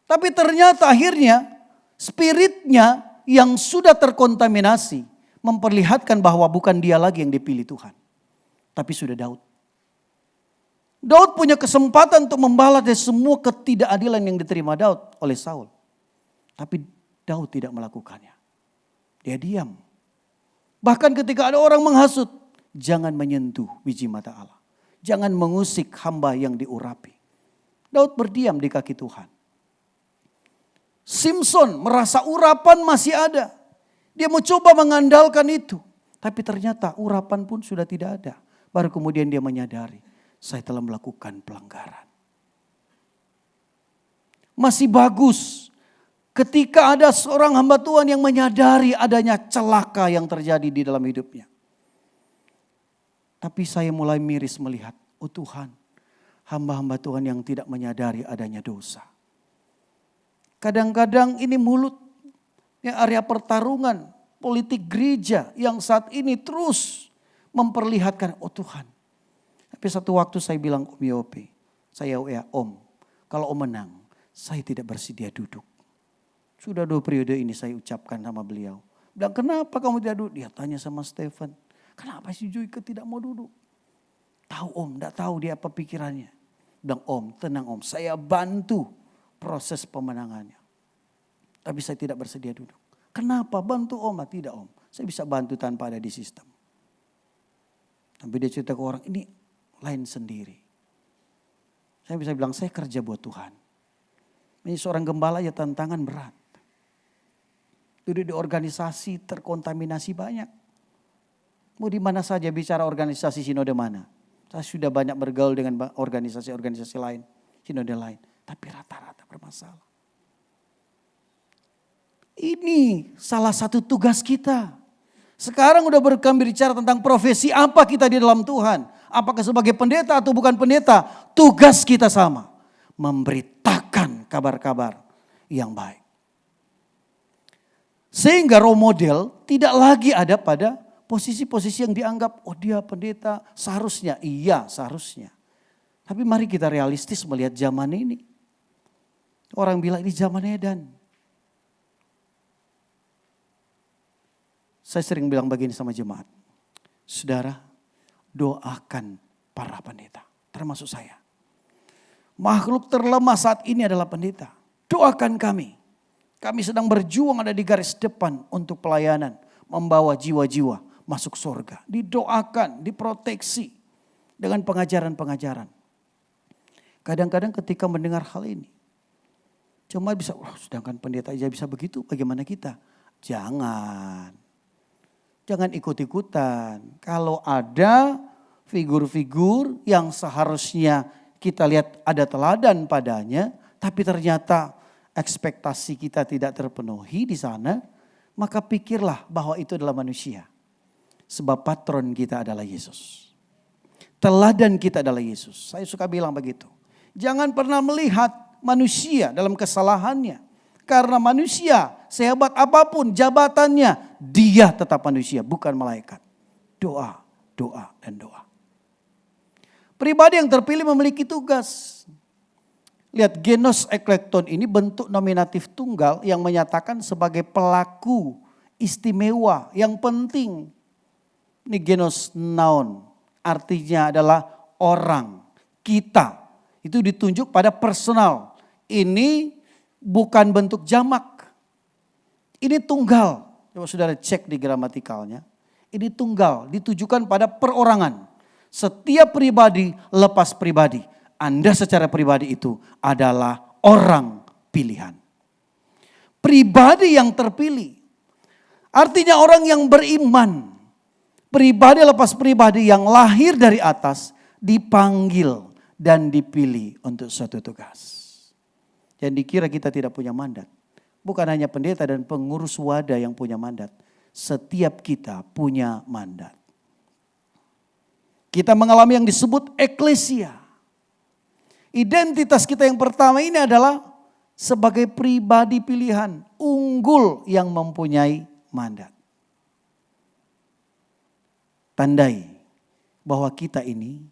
Tapi ternyata akhirnya spiritnya yang sudah terkontaminasi memperlihatkan bahwa bukan dia lagi yang dipilih Tuhan. Tapi sudah Daud. Daud punya kesempatan untuk membalas dari semua ketidakadilan yang diterima Daud oleh Saul. Tapi Daud tidak melakukannya. Dia diam. Bahkan ketika ada orang menghasut, jangan menyentuh biji mata Allah. Jangan mengusik hamba yang diurapi. Daud berdiam di kaki Tuhan. Simson merasa urapan masih ada. Dia mau coba mengandalkan itu. Tapi ternyata urapan pun sudah tidak ada. Baru kemudian dia menyadari, saya telah melakukan pelanggaran. Masih bagus ketika ada seorang hamba Tuhan yang menyadari adanya celaka yang terjadi di dalam hidupnya. Tapi saya mulai miris melihat, oh Tuhan, hamba-hamba Tuhan yang tidak menyadari adanya dosa. Kadang-kadang ini mulut, yang area pertarungan, politik gereja yang saat ini terus memperlihatkan, oh Tuhan. Tapi satu waktu saya bilang Om Yopi, saya ya Om, kalau Om menang, saya tidak bersedia duduk. Sudah 2 periode ini saya ucapkan sama beliau. Bilang kenapa kamu tidak duduk? Dia tanya sama Stephen. Kenapa si Joyke tidak mau duduk? Tahu Om, tidak tahu dia apa pikirannya. Bilang Om, tenang Om, saya bantu proses pemenangannya. Tapi saya tidak bersedia duduk. Kenapa? Bantu Om? Tidak Om, saya bisa bantu tanpa ada di sistem. Tapi dia cerita ke orang, ini lain sendiri. Saya bisa bilang, saya kerja buat Tuhan. Ini seorang gembala ya tantangan berat. Duduk di organisasi terkontaminasi banyak. Mau di mana saja bicara organisasi sinode mana. Saya sudah banyak bergaul dengan organisasi-organisasi lain, sinode lain. Tapi rata-rata bermasalah. Ini salah satu tugas kita. Sekarang udah kami bicara tentang profesi apa kita di dalam Tuhan. Apakah sebagai pendeta atau bukan pendeta. Tugas kita sama. Memberitakan kabar-kabar yang baik. Sehingga role model tidak lagi ada pada posisi-posisi yang dianggap, oh dia pendeta seharusnya. Iya seharusnya. Tapi mari kita realistis melihat zaman ini. Orang bilang ini zaman edan. Saya sering bilang begini sama jemaat. Saudara, doakan para pendeta. Termasuk saya. Makhluk terlemah saat ini adalah pendeta. Doakan kami. Kami sedang berjuang ada di garis depan untuk pelayanan. Membawa jiwa-jiwa masuk surga. Didoakan, diproteksi. Dengan pengajaran-pengajaran. Kadang-kadang ketika mendengar hal ini. Cuma bisa, sedangkan pendeta aja bisa begitu, bagaimana kita? Jangan. Jangan ikut-ikutan. Kalau ada figur-figur yang seharusnya kita lihat ada teladan padanya, tapi ternyata ekspektasi kita tidak terpenuhi di sana, maka pikirlah bahwa itu adalah manusia. Sebab patron kita adalah Yesus. Teladan kita adalah Yesus. Saya suka bilang begitu. Jangan pernah melihat manusia dalam kesalahannya. Karena manusia sehebat apapun jabatannya, dia tetap manusia, bukan malaikat. Doa, doa, dan doa. Pribadi yang terpilih memiliki tugas. Lihat, genos eklekton ini bentuk nominatif tunggal yang menyatakan sebagai pelaku istimewa yang penting. Ini genos noun, artinya adalah orang, kita. Itu ditunjuk pada personal. Ini bukan bentuk jamak. Ini tunggal. Coba saudara cek di gramatikalnya. Ini tunggal, ditujukan pada perorangan. Setiap pribadi lepas pribadi. Anda secara pribadi itu adalah orang pilihan. Pribadi yang terpilih. Artinya orang yang beriman. Pribadi lepas pribadi yang lahir dari atas dipanggil dan dipilih untuk suatu tugas. Yang dikira kita tidak punya mandat. Bukan hanya pendeta dan pengurus wadah yang punya mandat. Setiap kita punya mandat. Kita mengalami yang disebut eklesia. Identitas kita yang pertama ini adalah sebagai pribadi pilihan. Unggul yang mempunyai mandat. Tandai bahwa kita ini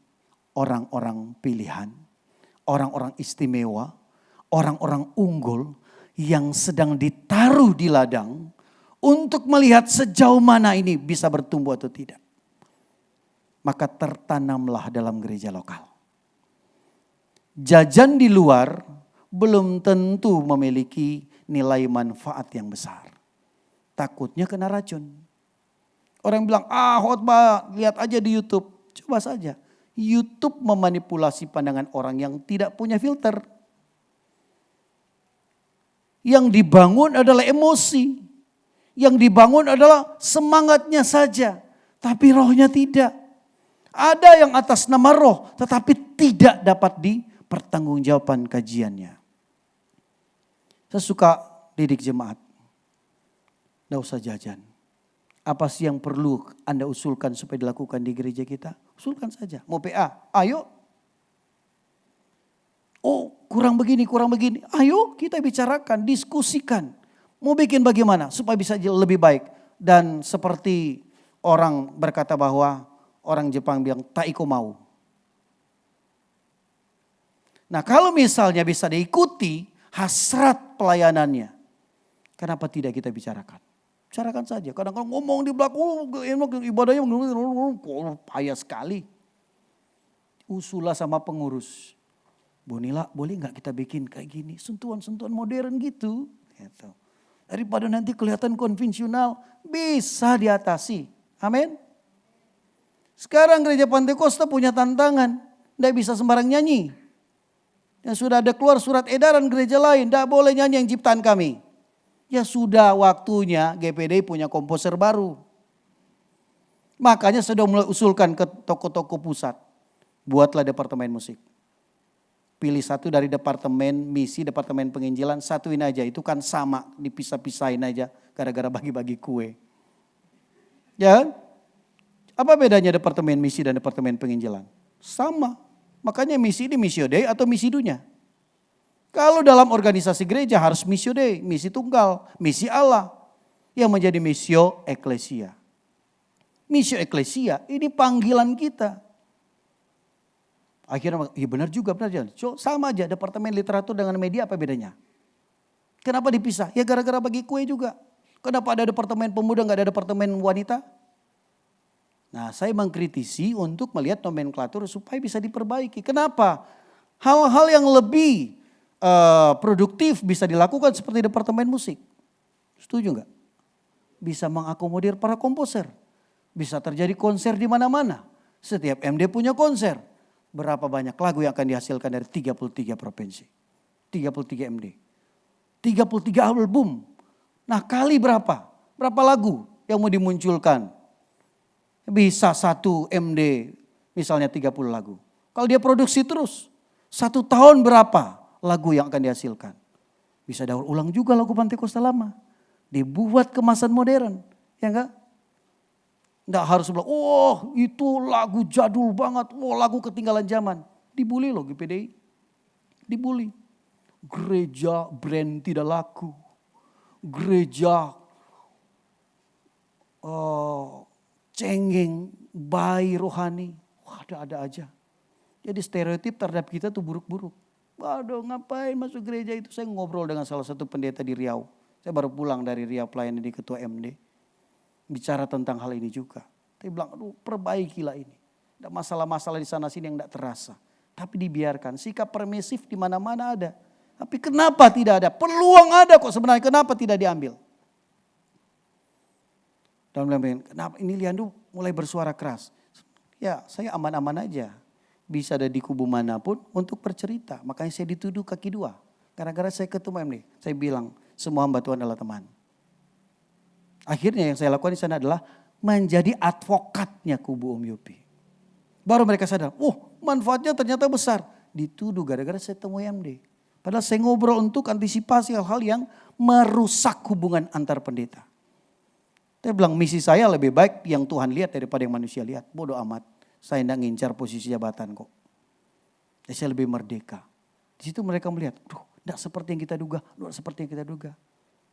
orang-orang pilihan. Orang-orang istimewa. Orang-orang unggul yang sedang ditaruh di ladang untuk melihat sejauh mana ini bisa bertumbuh atau tidak. Maka tertanamlah dalam gereja lokal. Jajan di luar belum tentu memiliki nilai manfaat yang besar. Takutnya kena racun. Orang bilang, khotbah lihat aja di YouTube. Coba saja. YouTube memanipulasi pandangan orang yang tidak punya filter. Yang dibangun adalah emosi. Yang dibangun adalah semangatnya saja. Tapi rohnya tidak. Ada yang atas nama roh tetapi tidak dapat dipertanggungjawabkan kajiannya. Saya suka didik jemaat. Tidak usah jajan. Apa sih yang perlu Anda usulkan supaya dilakukan di gereja kita? Usulkan saja. Mau PA? Ayo. Oh, kurang begini. Ayo kita bicarakan, diskusikan. Mau bikin bagaimana supaya bisa lebih baik. Dan seperti orang berkata bahwa orang Jepang bilang taiko mau. Nah, kalau misalnya bisa diikuti hasrat pelayanannya. Kenapa tidak kita bicarakan? Bicarakan saja. Kadang-kadang ngomong di belakang ibadahnya payah sekali. Usulah sama pengurus. Bu Nila, boleh nggak kita bikin kayak gini? Sentuhan-sentuhan modern gitu. Daripada nanti kelihatan konvensional, bisa diatasi. Amin. Sekarang gereja Pantekosta punya tantangan. Tidak bisa sembarang nyanyi. Yang sudah ada keluar surat edaran gereja lain. Tidak boleh nyanyi yang ciptaan kami. Ya sudah waktunya GPD punya komposer baru. Makanya sudah mulai usulkan ke toko-toko pusat. Buatlah departemen musik. Pilih satu dari departemen misi, departemen penginjilan. Satuin aja, itu kan sama. Dipisah-pisahin aja gara-gara bagi-bagi kue. Ya kan? Apa bedanya departemen misi dan departemen penginjilan? Sama. Makanya misi ini missio Dei atau misi dunia. Kalau dalam organisasi gereja harus missio Dei, misi tunggal, misi Allah. Yang menjadi missio eklesia. Missio eklesia ini panggilan kita. Akhirnya, iya benar juga. So, sama aja departemen literatur dengan media apa bedanya? Kenapa dipisah? Ya gara-gara bagi kue juga. Kenapa ada departemen pemuda gak ada departemen wanita? Nah, saya mengkritisi untuk melihat nomenklatur supaya bisa diperbaiki. Kenapa? Hal-hal yang lebih produktif bisa dilakukan seperti departemen musik. Setuju nggak? Bisa mengakomodir para komposer. Bisa terjadi konser di mana-mana. Setiap MD punya konser. Berapa banyak lagu yang akan dihasilkan dari 33 provinsi. 33 MD. 33 album. Nah, kali berapa? Berapa lagu yang mau dimunculkan bisa 1 MD misalnya 30 lagu. Kalau dia produksi terus, 1 tahun berapa lagu yang akan dihasilkan? Bisa daur ulang juga lagu Pantekosta lama. Dibuat kemasan modern, ya enggak? Enggak harus bilang, oh itu lagu jadul banget, oh lagu ketinggalan zaman. Dibully loh GPDI, dibully. Gereja brand tidak laku, gereja cengeng, bayi rohani, wah ada aja. Jadi stereotip terhadap kita tuh buruk-buruk. Waduh ngapain masuk gereja itu, saya ngobrol dengan salah satu pendeta di Riau. Saya baru pulang dari Riau pelayanan di Ketua MD. Bicara tentang hal ini juga. Dia bilang, aduh perbaikilah ini. Ada masalah-masalah di sana sini yang tidak terasa. Tapi dibiarkan, sikap permisif di mana-mana ada. Tapi kenapa tidak ada? Peluang ada kok sebenarnya, kenapa tidak diambil? Dan kenapa ini Liando mulai bersuara keras? Ya saya aman-aman aja. Bisa ada di kubu manapun untuk bercerita. Makanya saya dituduh kaki 2. Gara-gara saya ketemu MD. Saya bilang, semua hamba Tuhan adalah teman. Akhirnya yang saya lakukan di sana adalah menjadi advokatnya kubu Om Yopi. Baru mereka sadar, manfaatnya ternyata besar. Dituduh gara-gara saya temui MD. Padahal saya ngobrol untuk antisipasi hal-hal yang merusak hubungan antar pendeta. Saya bilang misi saya lebih baik yang Tuhan lihat daripada yang manusia lihat. Bodoh amat, saya tidak ngincar posisi jabatan kok. Jadi saya lebih merdeka. Di situ mereka melihat, tidak seperti yang kita duga, tidak seperti yang kita duga.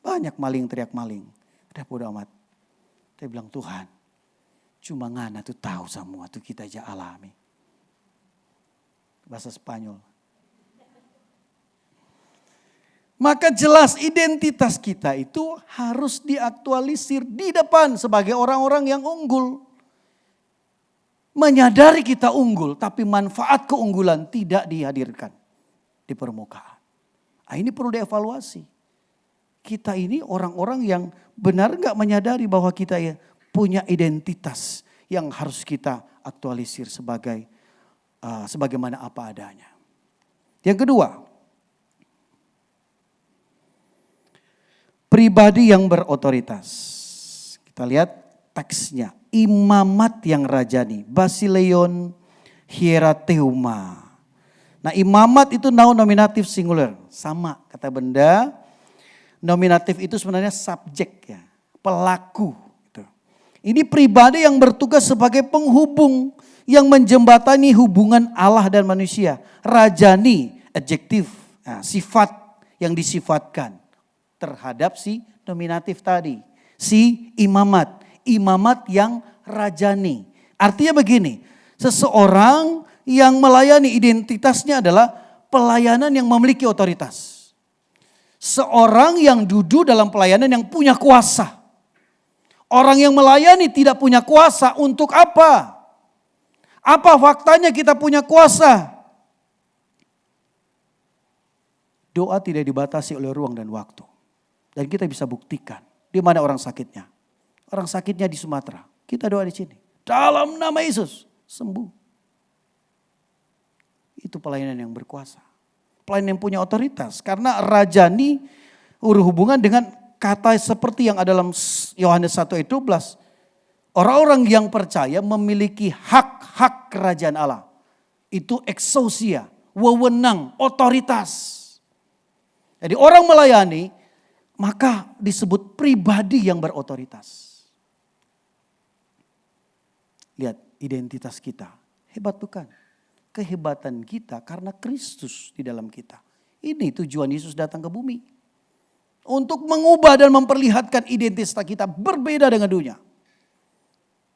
Banyak maling teriak maling. Udah bodoh amat. Saya bilang Tuhan, cuma ngana tuh tahu semua tuh kita aja alami. Bahasa Spanyol. Maka jelas identitas kita itu harus diaktualisir di depan sebagai orang-orang yang unggul. Menyadari kita unggul tapi manfaat keunggulan tidak dihadirkan di permukaan. Nah, ini perlu dievaluasi. Kita ini orang-orang yang benar gak menyadari bahwa kita ya punya identitas yang harus kita aktualisir sebagaimana apa adanya. Yang kedua, pribadi yang berotoritas. Kita lihat teksnya. Imamat yang rajani. Basileion hierateuma. Nah imamat itu noun nominatif singular. Sama kata benda. Nominatif itu sebenarnya subjek ya. Pelaku. Gitu. Ini pribadi yang bertugas sebagai penghubung. Yang menjembatani hubungan Allah dan manusia. Rajani, adjektif. Nah, sifat yang disifatkan terhadap si nominatif tadi. Si imamat. Imamat yang rajani. Artinya begini, seseorang yang melayani identitasnya adalah pelayanan yang memiliki otoritas. Seorang yang duduk dalam pelayanan yang punya kuasa. Orang yang melayani tidak punya kuasa untuk apa? Apa faktanya kita punya kuasa? Doa tidak dibatasi oleh ruang dan waktu. Dan kita bisa buktikan di mana orang sakitnya. Orang sakitnya di Sumatera, kita doa di sini. Dalam nama Yesus, sembuh. Itu pelayanan yang berkuasa. Pelayanan yang punya otoritas. Karena rajani berhubungan dengan kata seperti yang ada dalam Yohanes 1 ayat 12. Orang-orang yang percaya memiliki hak-hak kerajaan Allah. Itu exousia, wewenang, otoritas. Jadi orang melayani, maka disebut pribadi yang berotoritas. Lihat identitas kita, hebat bukan? Kehebatan kita karena Kristus di dalam kita. Ini tujuan Yesus datang ke bumi. Untuk mengubah dan memperlihatkan identitas kita berbeda dengan dunia.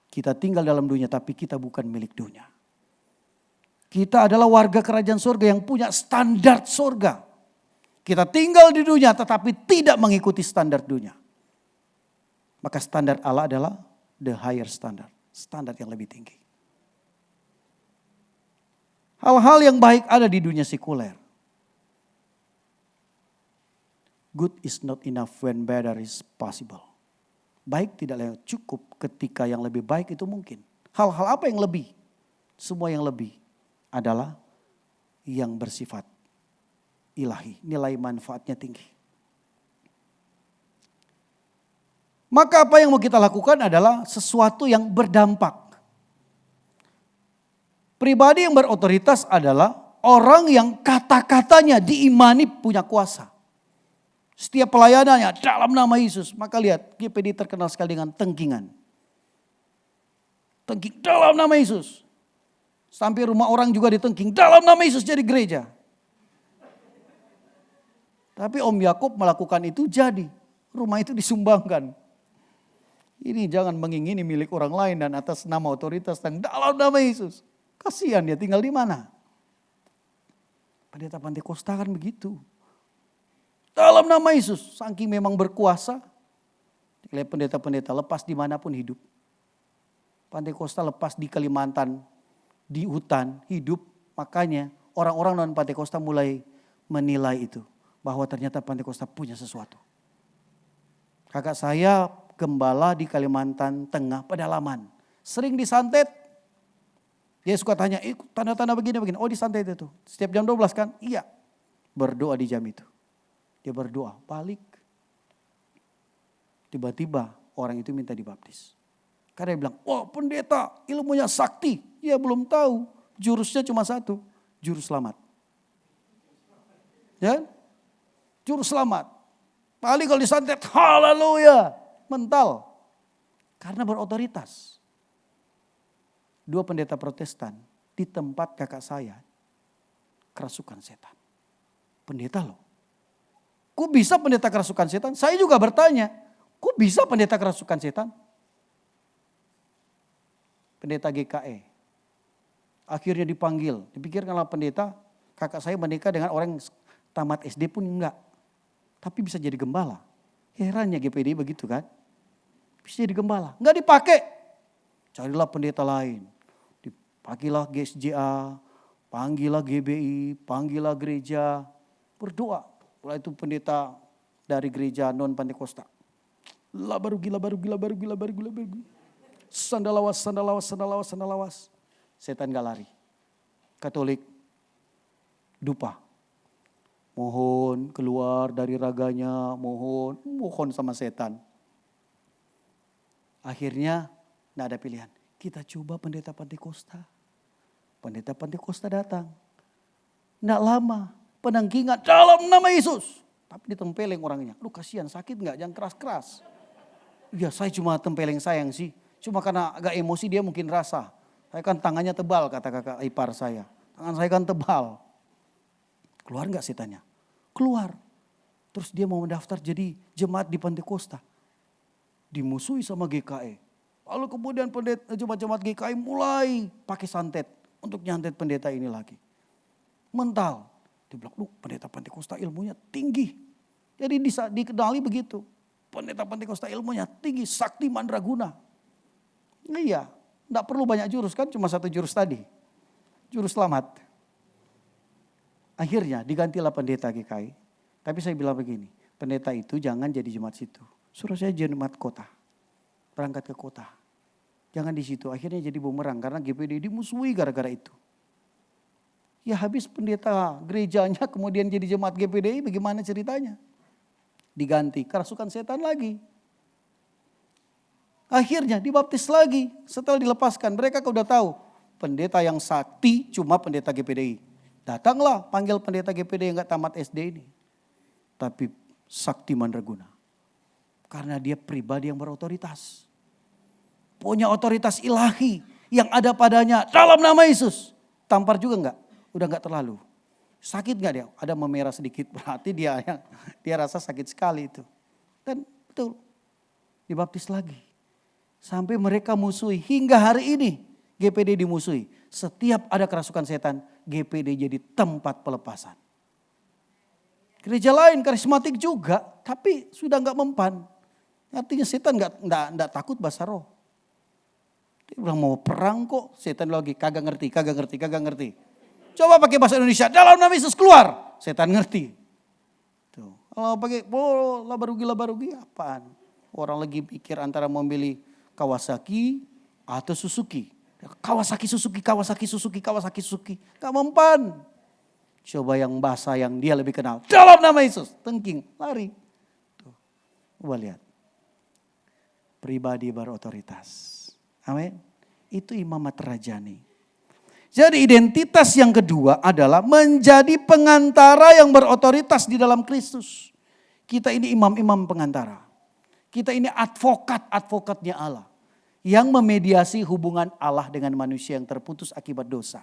Kita tinggal dalam dunia tapi kita bukan milik dunia. Kita adalah warga kerajaan surga yang punya standar surga. Kita tinggal di dunia tetapi tidak mengikuti standar dunia. Maka standar Allah adalah the higher standard. Standar yang lebih tinggi. Hal-hal yang baik ada di dunia sekuler. Good is not enough when better is possible. Baik tidaklah cukup ketika yang lebih baik itu mungkin. Hal-hal apa yang lebih? Semua yang lebih adalah yang bersifat ilahi. Nilai manfaatnya tinggi. Maka apa yang mau kita lakukan adalah sesuatu yang berdampak. Pribadi yang berotoritas adalah orang yang kata-katanya diimani punya kuasa. Setiap pelayanannya dalam nama Yesus. Maka lihat, GPD terkenal sekali dengan tengkingan. Tengking dalam nama Yesus. Sampai rumah orang juga ditengking dalam nama Yesus jadi gereja. Tapi Om Yakub melakukan itu jadi. Rumah itu disumbangkan. Ini jangan mengingini milik orang lain dan atas nama otoritas dan dalam nama Yesus. Kasihan dia tinggal di mana? Pendeta Pantekosta kan begitu. Dalam nama Yesus, saking memang berkuasa. Lihat pendeta-pendeta lepas dimanapun hidup. Pantekosta lepas di Kalimantan, di hutan, hidup. Makanya orang-orang non Pantekosta mulai menilai itu. Bahwa ternyata Pantekosta punya sesuatu. Kakak saya gembala di Kalimantan Tengah pedalaman. Sering disantet. Dia suka tanya, tanda-tanda begini. Oh disantet itu. Setiap jam 12 kan? Iya. Berdoa di jam itu. Dia berdoa, balik. Tiba-tiba orang itu minta dibaptis. Karena dia bilang, wah pendeta ilmunya sakti. Ya belum tahu, jurusnya cuma satu, jurus selamat. Ya, jurus selamat. Paling kalau disantet, haleluya, mental. Karena berotoritas. 2 pendeta Protestan di tempat kakak saya, kerasukan setan. Pendeta loh. Kok bisa pendeta kerasukan setan? Saya juga bertanya, kok bisa pendeta kerasukan setan? Pendeta GKE. Akhirnya dipanggil. Dipikirkanlah pendeta, kakak saya menikah dengan orang yang tamat SD pun enggak. Tapi bisa jadi gembala. Herannya GPD begitu kan. Bisa jadi gembala. Enggak dipakai. Carilah pendeta lain. Dipanggillah GSJA, panggillah GBI, panggillah gereja. Berdoa. Setelah itu pendeta dari gereja non Pantekosta. Baru gila. Sandalawas. Setan gak lari. Katolik. Dupa. Mohon keluar dari raganya. Mohon sama setan. Akhirnya gak ada pilihan. Kita coba pendeta Pantekosta. Pendeta Pantekosta datang. Gak lama. Penangkingan dalam nama Yesus. Tapi ditempeleng orangnya. Lu kasihan sakit gak? Jangan keras-keras. Ya saya cuma tempeleng sayang sih. Cuma karena agak emosi dia mungkin rasa. Saya kan tangannya tebal kata kakak ipar saya. Tangan saya kan tebal. Keluar gak setannya? Keluar. Terus dia mau mendaftar jadi jemaat di Pantekosta. Dimusuhi sama GKE. Lalu kemudian jemaat-jemaat GKE mulai pakai santet. Untuk nyantet pendeta ini lagi. Mental. Dia bilang, pendeta Pantekosta ilmunya tinggi. Jadi dikenali begitu. Pendeta Pantekosta ilmunya tinggi, sakti mandraguna. Iya, enggak perlu banyak jurus kan, cuma satu jurus tadi. Jurus selamat. Akhirnya digantilah pendeta GKI. Tapi saya bilang begini, pendeta itu jangan jadi jemaat situ. Suruh saya jemaat kota. Berangkat ke kota. Jangan di situ, akhirnya jadi bumerang karena GPD dimusuhi gara-gara itu. Ya habis pendeta gerejanya kemudian jadi jemaat GPDI bagaimana ceritanya? Diganti kerasukan setan lagi. Akhirnya dibaptis lagi setelah dilepaskan. Mereka udah tahu pendeta yang sakti cuma pendeta GPDI. Datanglah panggil pendeta GPDI yang gak tamat SD ini. Tapi sakti mandraguna. Karena dia pribadi yang berotoritas. Punya otoritas ilahi yang ada padanya dalam nama Yesus. Tampar juga enggak? Udah enggak terlalu. Sakit enggak dia? Ada memerah sedikit, berarti dia rasa sakit sekali itu. Dan betul, dibaptis lagi. Sampai mereka musuhi, hingga hari ini GPD dimusuhi. Setiap ada kerasukan setan, GPD jadi tempat pelepasan. Gereja lain karismatik juga, tapi sudah enggak mempan. Artinya setan enggak takut bahasa roh. Dia bilang mau perang kok, setan lagi kagak ngerti. Coba pakai bahasa Indonesia, dalam nama Yesus keluar. Setan ngerti. Tuh. Kalau pakai baru gila apaan? Orang lagi pikir antara membeli Kawasaki atau Suzuki. Kawasaki Suzuki. Gak mempan. Coba yang bahasa yang dia lebih kenal. Dalam nama Yesus. Tengking, lari. Tuh. Coba lihat. Pribadi berotoritas. Amin. Itu imamat rajani. Jadi identitas yang kedua adalah menjadi pengantara yang berotoritas di dalam Kristus. Kita ini imam-imam pengantara. Kita ini advokat-advokatnya Allah. Yang memediasi hubungan Allah dengan manusia yang terputus akibat dosa.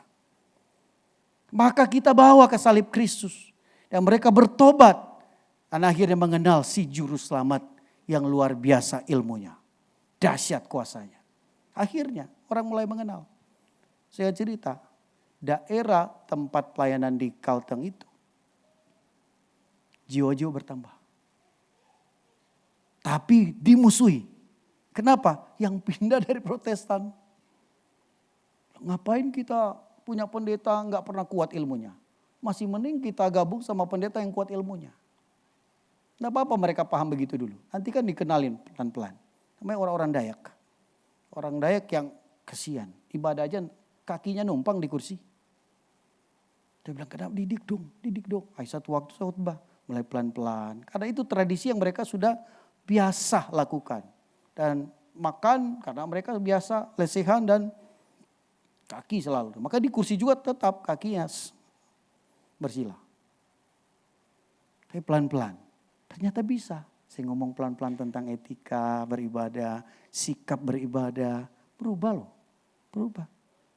Maka kita bawa ke salib Kristus. Dan mereka bertobat. Dan akhirnya mengenal si juru selamat yang luar biasa ilmunya. Dahsyat kuasanya. Akhirnya orang mulai mengenal. Saya cerita, daerah tempat pelayanan di Kalteng itu, jiwa-jiwa bertambah. Tapi dimusuhi. Kenapa? Yang pindah dari Protestan. Ngapain kita punya pendeta nggak pernah kuat ilmunya? Masih mending kita gabung sama pendeta yang kuat ilmunya. Nggak apa-apa mereka paham begitu dulu. Nanti kan dikenalin pelan-pelan. Namanya orang-orang Dayak. Orang Dayak yang kesian. Ibadah aja kakinya numpang di kursi. Dia bilang, kenapa didik dong. Satu waktu saya khotbah, mulai pelan-pelan. Karena itu tradisi yang mereka sudah biasa lakukan. Dan makan karena mereka biasa lesehan dan kaki selalu. Maka di kursi juga tetap kakinya bersila. Tapi pelan-pelan, ternyata bisa. Saya ngomong pelan-pelan tentang etika beribadah, sikap beribadah. Berubah loh, berubah.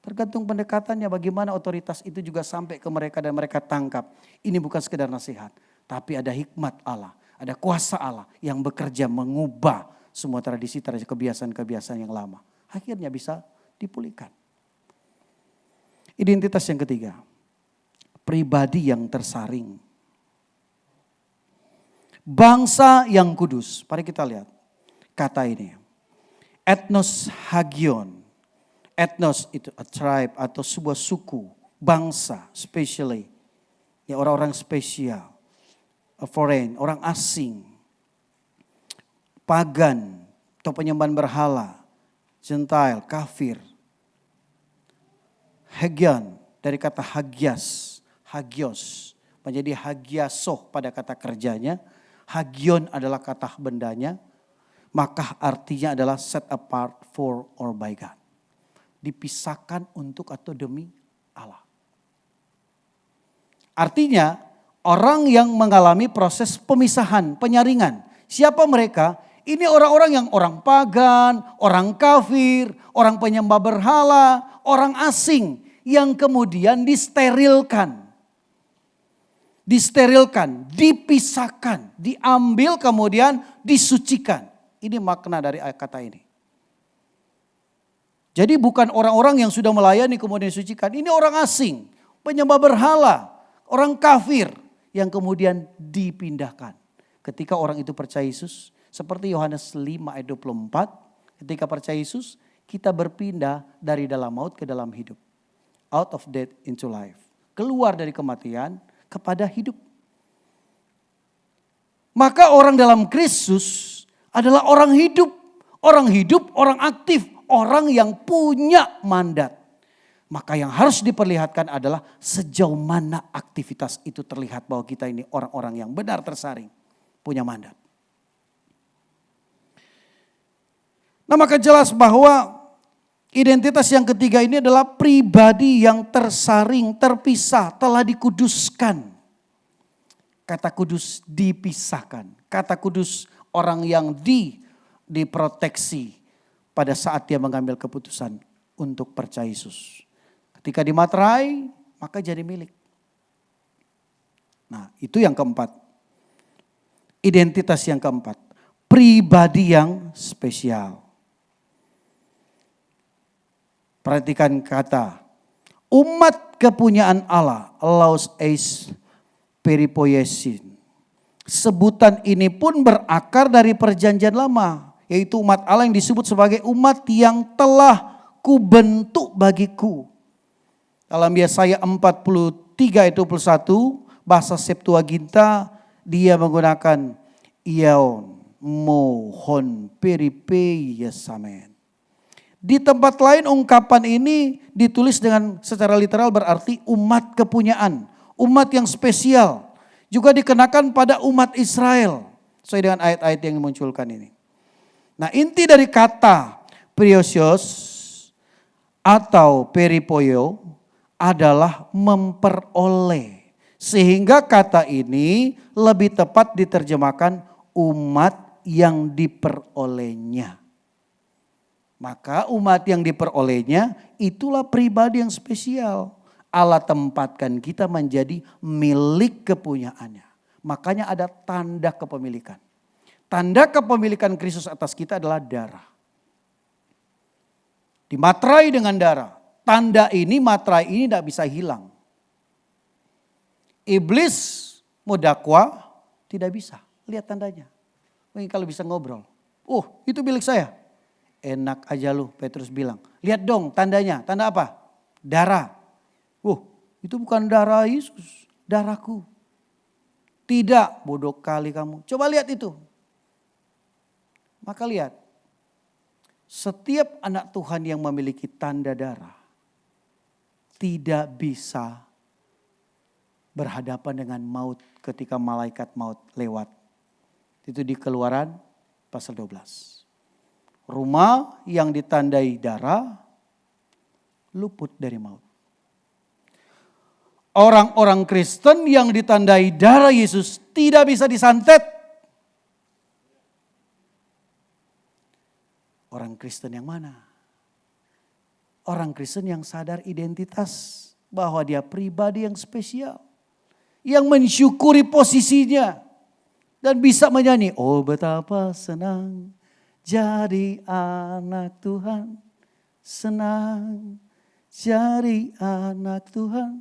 Tergantung pendekatannya bagaimana otoritas itu juga sampai ke mereka dan mereka tangkap. Ini bukan sekedar nasihat, tapi ada hikmat Allah, ada kuasa Allah yang bekerja mengubah semua tradisi kebiasaan-kebiasaan yang lama. Akhirnya bisa dipulihkan. Identitas yang ketiga, pribadi yang tersaring. Bangsa yang kudus. Mari kita lihat kata ini. Ethnos hagion. Ethnos itu a tribe atau sebuah suku, bangsa, especially. Ya, orang-orang spesial, a foreign, orang asing, pagan, atau penyembahan berhala, Gentile, kafir. Hagion dari kata hagias, hagios, menjadi hagiasoh pada kata kerjanya. Hagion adalah kata bendanya, maka artinya adalah set apart for or by God. Dipisahkan untuk atau demi Allah. Artinya orang yang mengalami proses pemisahan, penyaringan. Siapa mereka? Ini orang-orang yang orang pagan, orang kafir, orang penyembah berhala, orang asing yang kemudian disterilkan. Disterilkan, dipisahkan, diambil kemudian disucikan. Ini makna dari kata ini. Jadi bukan orang-orang yang sudah melayani kemudian disucikan. Ini orang asing, penyembah berhala, orang kafir yang kemudian dipindahkan. Ketika orang itu percaya Yesus, seperti Yohanes 5 ayat 24, ketika percaya Yesus, kita berpindah dari dalam maut ke dalam hidup. Out of death into life. Keluar dari kematian kepada hidup. Maka orang dalam Kristus adalah orang hidup. Orang hidup, orang aktif. Orang yang punya mandat. Maka yang harus diperlihatkan adalah sejauh mana aktivitas itu terlihat bahwa kita ini orang-orang yang benar tersaring. Punya mandat. Nah maka jelas bahwa identitas yang ketiga ini adalah pribadi yang tersaring, terpisah, telah dikuduskan. Kata kudus dipisahkan. Kata kudus orang yang diproteksi. Pada saat dia mengambil keputusan untuk percaya Yesus. Ketika dimaterai, maka jadi milik. Nah, itu yang keempat. Identitas yang keempat. Pribadi yang spesial. Perhatikan kata. Umat kepunyaan Allah. Laos eis peripoiesin. Sebutan ini pun berakar dari perjanjian lama. Yaitu umat Allah yang disebut sebagai umat yang telah kubentuk bagiku. Dalam Yesaya 43 ayat 21 bahasa Septuaginta dia menggunakan iaon mohon peripeiesamen. Di tempat lain ungkapan ini ditulis dengan secara literal berarti umat kepunyaan. Umat yang spesial. Juga dikenakan pada umat Israel. Sesuai dengan ayat-ayat yang dimunculkan ini. Nah inti dari kata periosios atau peripoio adalah memperoleh. Sehingga kata ini lebih tepat diterjemahkan umat yang diperolehnya. Maka umat yang diperolehnya itulah pribadi yang spesial. Allah tempatkan kita menjadi milik kepunyaannya. Makanya ada tanda kepemilikan. Tanda kepemilikan Kristus atas kita adalah darah. Dimaterai dengan darah. Tanda ini, materai ini tidak bisa hilang. Iblis mau dakwah, tidak bisa. Lihat tandanya. Mungkin kalau bisa ngobrol. Oh, itu milik saya. Enak aja lu, Petrus bilang. Lihat dong tandanya. Tanda apa? Darah. Oh, itu bukan darah Yesus. Darahku. Tidak, bodoh kali kamu. Coba lihat itu. Maka lihat. Setiap anak Tuhan yang memiliki tanda darah. Tidak bisa berhadapan dengan maut ketika malaikat maut lewat. Itu di Keluaran pasal 12. Rumah yang ditandai darah luput dari maut. Orang-orang Kristen yang ditandai darah Yesus tidak bisa disantet. Orang Kristen yang mana? Orang Kristen yang sadar identitas bahwa dia pribadi yang spesial. Yang mensyukuri posisinya. Dan bisa menyanyi, oh betapa senang jadi anak Tuhan. Senang jadi anak Tuhan.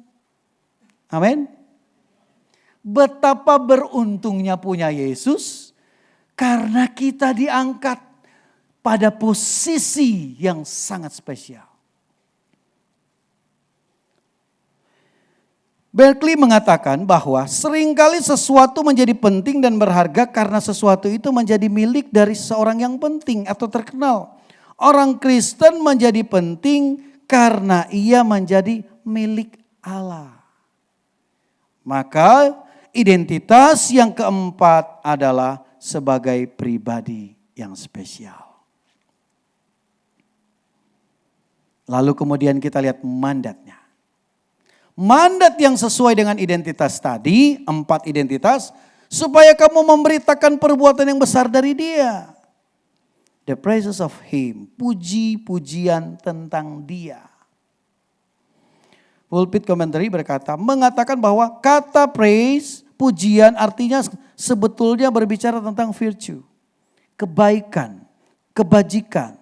Amin. Betapa beruntungnya punya Yesus. Karena kita diangkat pada posisi yang sangat spesial. Berkeley mengatakan bahwa seringkali sesuatu menjadi penting dan berharga karena sesuatu itu menjadi milik dari seorang yang penting atau terkenal. Orang Kristen menjadi penting karena ia menjadi milik Allah. Maka identitas yang keempat adalah sebagai pribadi yang spesial. Lalu kemudian kita lihat mandatnya. Mandat yang sesuai dengan identitas tadi, 4 identitas, supaya kamu memberitakan perbuatan yang besar dari Dia. The praises of Him, puji-pujian tentang Dia. Pulpit Commentary berkata, mengatakan bahwa kata praise, pujian artinya sebetulnya berbicara tentang virtue, kebaikan, kebajikan.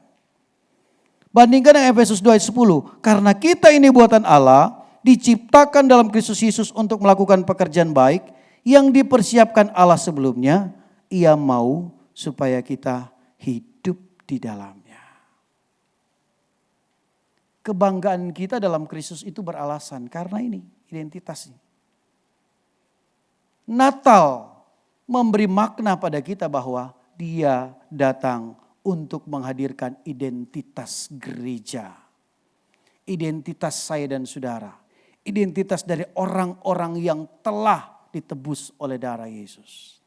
Bandingkan dengan Efesus 2 ayat 10, karena kita ini buatan Allah, diciptakan dalam Kristus Yesus untuk melakukan pekerjaan baik yang dipersiapkan Allah sebelumnya. Ia mau supaya kita hidup di dalamnya. Kebanggaan kita dalam Kristus itu beralasan karena ini identitasnya. Natal memberi makna pada kita bahwa Dia datang untuk menghadirkan identitas gereja. Identitas saya dan saudara. Identitas dari orang-orang yang telah ditebus oleh darah Yesus.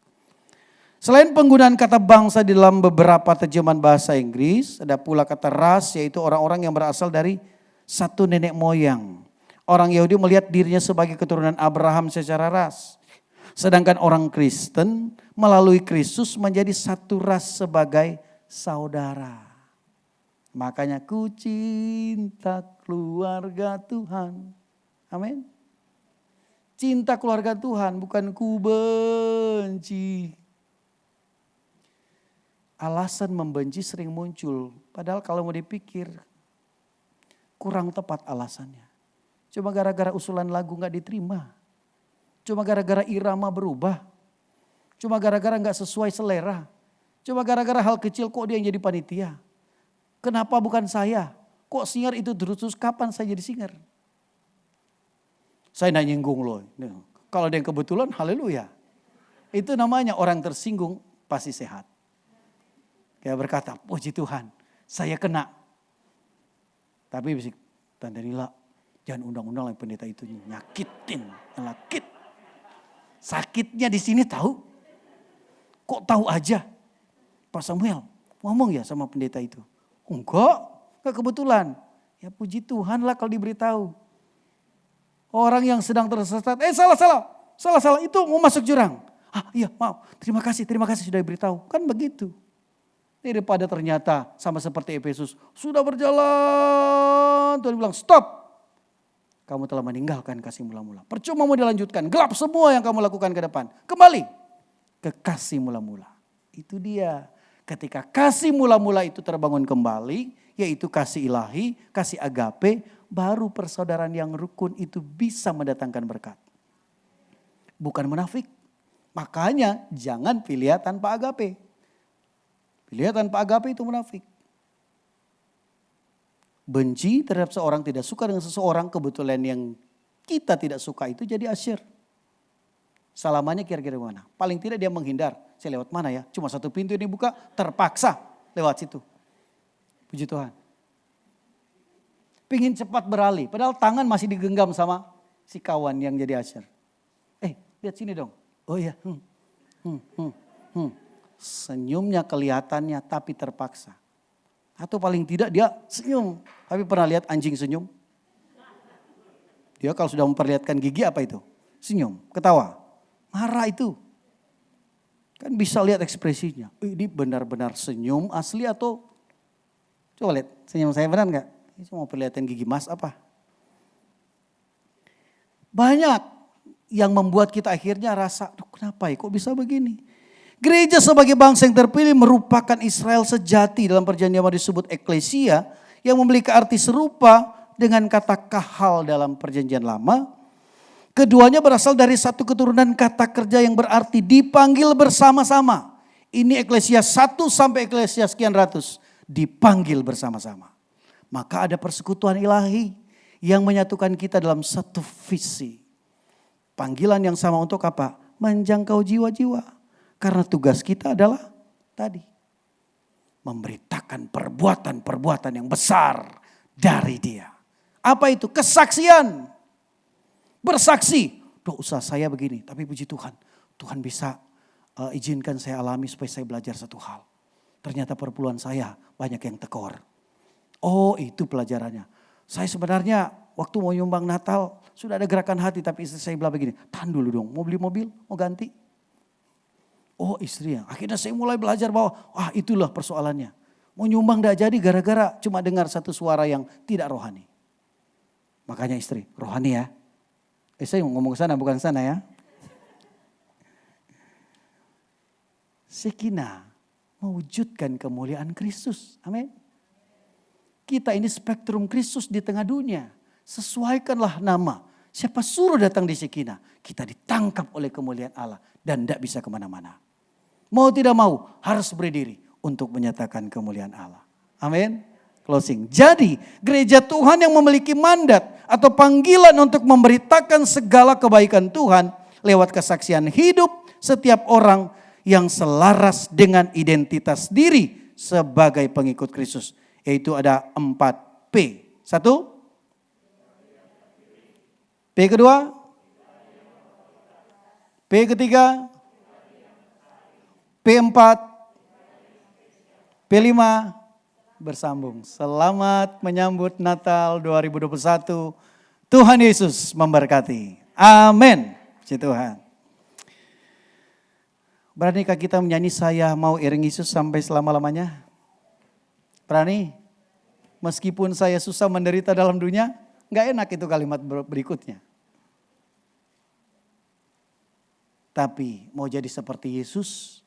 Selain penggunaan kata bangsa di dalam beberapa terjemahan bahasa Inggris, ada pula kata ras, yaitu orang-orang yang berasal dari satu nenek moyang. Orang Yahudi melihat dirinya sebagai keturunan Abraham secara ras. Sedangkan orang Kristen melalui Kristus menjadi satu ras sebagai saudara. Makanya ku cinta keluarga Tuhan. Amin. Cinta keluarga Tuhan bukan ku benci. Alasan membenci sering muncul. Padahal kalau mau dipikir kurang tepat alasannya. Cuma gara-gara usulan lagu gak diterima. Cuma gara-gara irama berubah. Cuma gara-gara gak sesuai selera. Cuma gara-gara hal kecil kok dia yang jadi panitia. Kenapa bukan saya? Kok singer itu terus kapan saya jadi singer? Saya tidak nyinggung loh. Kalau ada yang kebetulan, haleluya. Itu namanya orang tersinggung pasti sehat. Kayak berkata, puji Tuhan, saya kena. Tapi bisik, Tante Nila, jangan undang-undang pendeta itu nyakitin, nyelakit. Sakitnya di sini tahu. Kok tahu aja? Pak Samuel ngomong ya sama pendeta itu. Enggak kebetulan. Ya puji Tuhan lah kalau diberitahu. Orang yang sedang tersesat, salah, itu mau masuk jurang. Iya mau, terima kasih sudah diberitahu. Kan begitu. Daripada ternyata sama seperti Efesus, sudah berjalan, Tuhan bilang stop. Kamu telah meninggalkan kasih mula-mula. Percuma mau dilanjutkan, gelap semua yang kamu lakukan ke depan. Kembali ke kasih mula-mula. Itu dia. Ketika kasih mula-mula itu terbangun kembali, yaitu kasih ilahi, kasih agape, baru persaudaraan yang rukun itu bisa mendatangkan berkat. Bukan munafik. Makanya jangan pilihan tanpa agape. Pilihan tanpa agape itu munafik. Benci terhadap seorang, tidak suka dengan seseorang, kebetulan yang kita tidak suka itu jadi asyir. Salamannya kira-kira mana? Paling tidak dia menghindar. Saya lewat mana ya? Cuma satu pintu ini buka, terpaksa lewat situ. Puji Tuhan. Pingin cepat beralih, padahal tangan masih digenggam sama si kawan yang jadi asyir. Lihat sini dong. Oh iya. Senyumnya kelihatannya tapi terpaksa. Atau paling tidak dia senyum. Tapi pernah lihat anjing senyum? Dia kalau sudah memperlihatkan gigi apa itu? Senyum, ketawa. Marah itu. Kan bisa lihat ekspresinya. Ini benar-benar senyum asli atau... Coba lihat senyum saya benar enggak? Ini cuma perlihatkan gigi mas apa? Banyak yang membuat kita akhirnya rasa, kenapa ya kok bisa begini? Gereja sebagai bangsa yang terpilih merupakan Israel sejati dalam perjanjian yang disebut eklesia yang memiliki arti serupa dengan kata kahal dalam perjanjian lama. Keduanya berasal dari satu keturunan kata kerja yang berarti dipanggil bersama-sama. Ini eklesia 1 sampai eklesia sekian ratus dipanggil bersama-sama. Maka ada persekutuan ilahi yang menyatukan kita dalam satu visi. Panggilan yang sama untuk apa? Menjangkau jiwa-jiwa. Karena tugas kita adalah tadi. Memberitakan perbuatan-perbuatan yang besar dari dia. Apa itu? Kesaksian. Bersaksi. Usaha saya begini, tapi puji Tuhan. Tuhan bisa izinkan saya alami supaya saya belajar satu hal. Ternyata perpuluhan saya banyak yang tekor. Oh itu pelajarannya. Saya sebenarnya waktu mau nyumbang Natal sudah ada gerakan hati, tapi istri saya bilang begini. Tahan dulu dong, mau beli mobil, mau ganti. Oh istri ya, akhirnya saya mulai belajar bahwa itulah persoalannya. Mau nyumbang tidak jadi gara-gara cuma dengar satu suara yang tidak rohani. Makanya istri, rohani ya. Saya ngomong ke sana bukan sana ya. Sekinah mewujudkan kemuliaan Kristus. Amin. Kita ini spektrum Kristus di tengah dunia. Sesuaikanlah nama. Siapa suruh datang di Sekinah, kita ditangkap oleh kemuliaan Allah dan tidak bisa kemana-mana. Mau tidak mau harus berdiri untuk menyatakan kemuliaan Allah. Amin. Closing. Jadi gereja Tuhan yang memiliki mandat atau panggilan untuk memberitakan segala kebaikan Tuhan lewat kesaksian hidup setiap orang yang selaras dengan identitas diri sebagai pengikut Kristus. Yaitu ada 4 P. 1. P kedua. P ketiga. P4. P5. Bersambung. Selamat menyambut Natal 2021. Tuhan Yesus memberkati. Amin. Puji Tuhan. Beranikah kita menyanyi saya mau iring Yesus sampai selama-lamanya? Berani? Meskipun saya susah menderita dalam dunia, gak enak itu kalimat berikutnya. Tapi mau jadi seperti Yesus,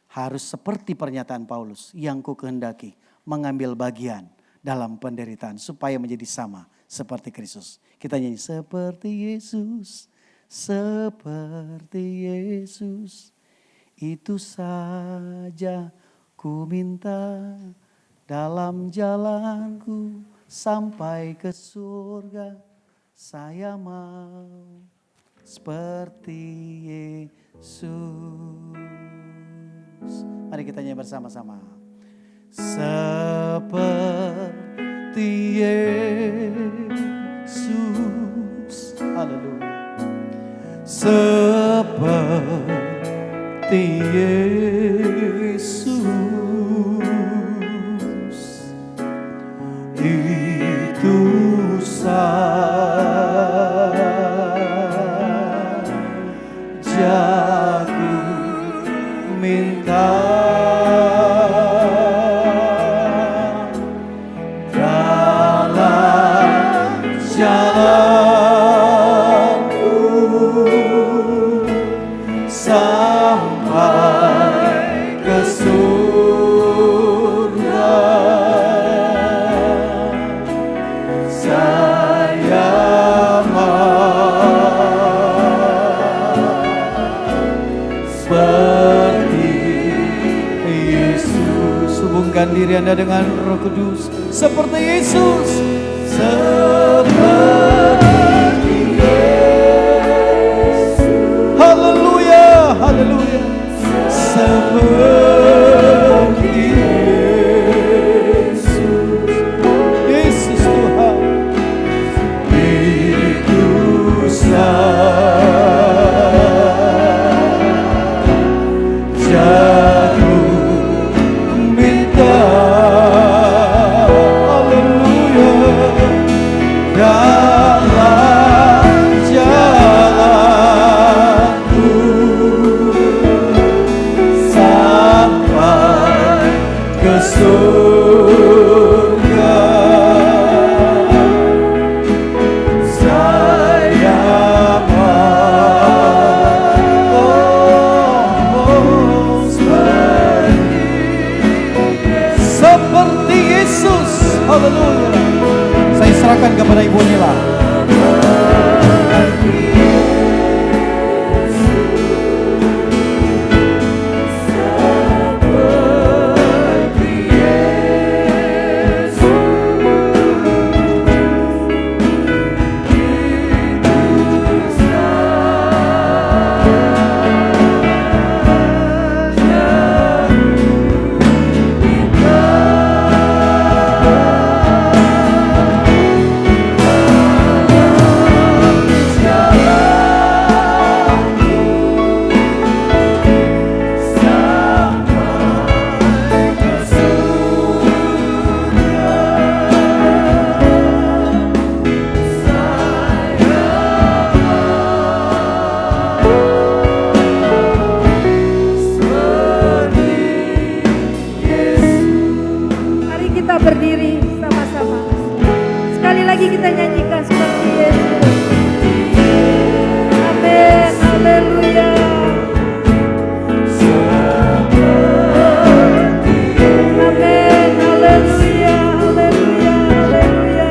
harus seperti pernyataan Paulus yang ku kehendaki mengambil bagian dalam penderitaan supaya menjadi sama seperti Kristus. Kita nyanyi seperti Yesus, itu saja ku minta dalam jalanku sampai ke surga. Saya mau seperti Yesus. Mari kita nyanyi bersama-sama. Seperti Yesus. Haleluya. Seperti Yesus. Itu saja diri Anda dengan Roh Kudus seperti Yesus. Haleluya, haleluya. Seperti Yesus Tuhan. Haleluya. Saya serahkan kepada Ibu Nila. Berdiri sama-sama. Sekali lagi kita nyanyikan seperti Yesus. Amin. Haleluya. Amin. Haleluya. Haleluya. Haleluya.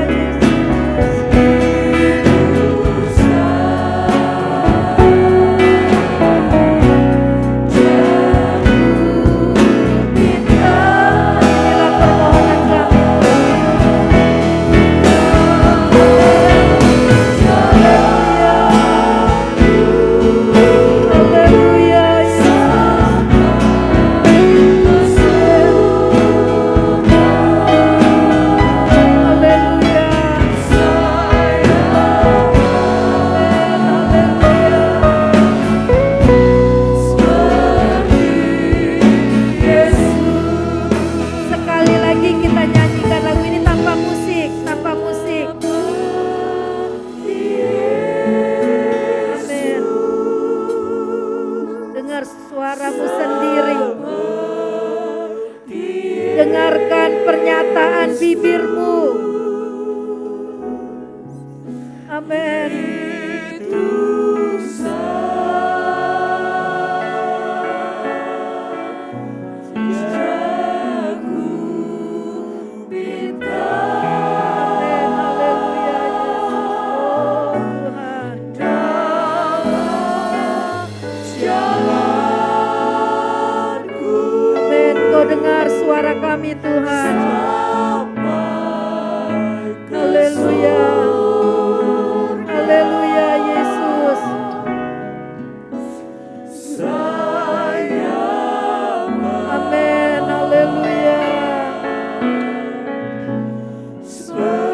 suaramu sendiri. Dengarkan pernyataan bibirmu. Amin. Dengar suara kami Tuhan. Haleluya. Haleluya Yesus. Amin. Haleluya.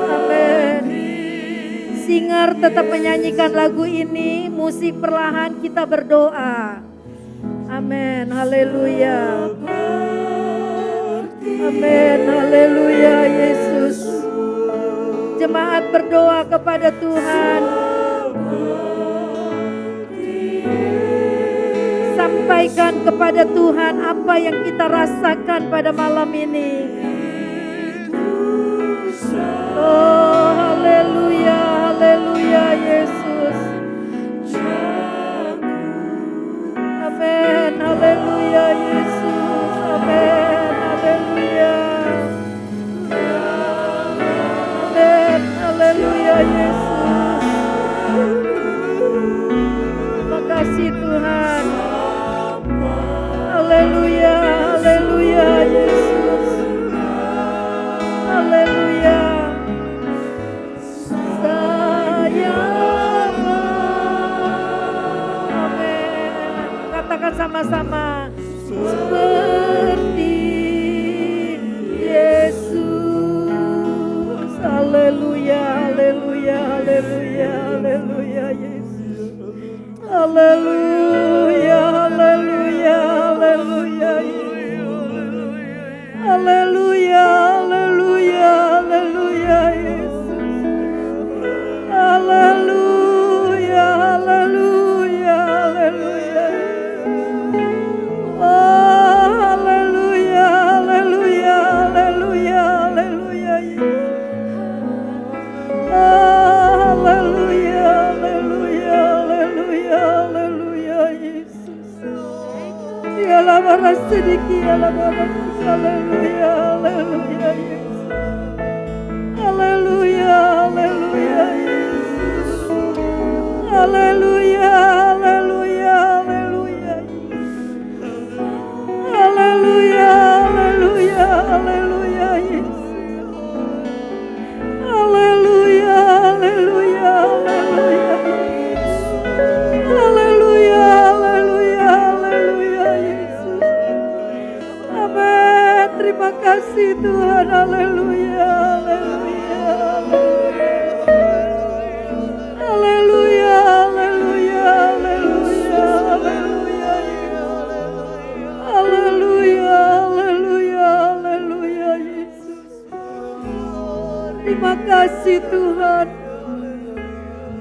Amin. Singer tetap menyanyikan lagu ini. Musik perlahan kita berdoa. Amin. Haleluya. Amin, haleluya Yesus. Jemaat berdoa kepada Tuhan. Sampaikan kepada Tuhan apa yang kita rasakan pada malam ini. Oh, haleluya, haleluya Yesus. Amin, haleluya Yesus. Amin. Haleluya Yesus. Terima kasih Tuhan. Haleluya, haleluya Yesus. bersama-sama. Seperti Yesus. Haleluya, haleluya, haleluya, haleluya Yesus. Haleluya, haleluya, haleluya Yesus. Haleluya, haleluya, haleluya Yesus. Haleluya, haleluya, haleluya. Oh, haleluya, haleluya, haleluya, haleluya Yesus. Oh, haleluya, haleluya, haleluya, haleluya Yesus. Dialah baras sedikit, dialah baras. Haleluya, haleluya Yesus. Haleluya, haleluya Yesus. Haleluya, haleluya, haleluya Yesus. Haleluya, haleluya, haleluya Yesus. Haleluya, haleluya, haleluya Yesus. Haleluya, haleluya, haleluya Yesus. Amin. Terima kasih Tuhan. Haleluya, haleluya, haleluya, haleluya, haleluya, haleluya, haleluya, haleluya, haleluya Yesus. Terima kasih Tuhan.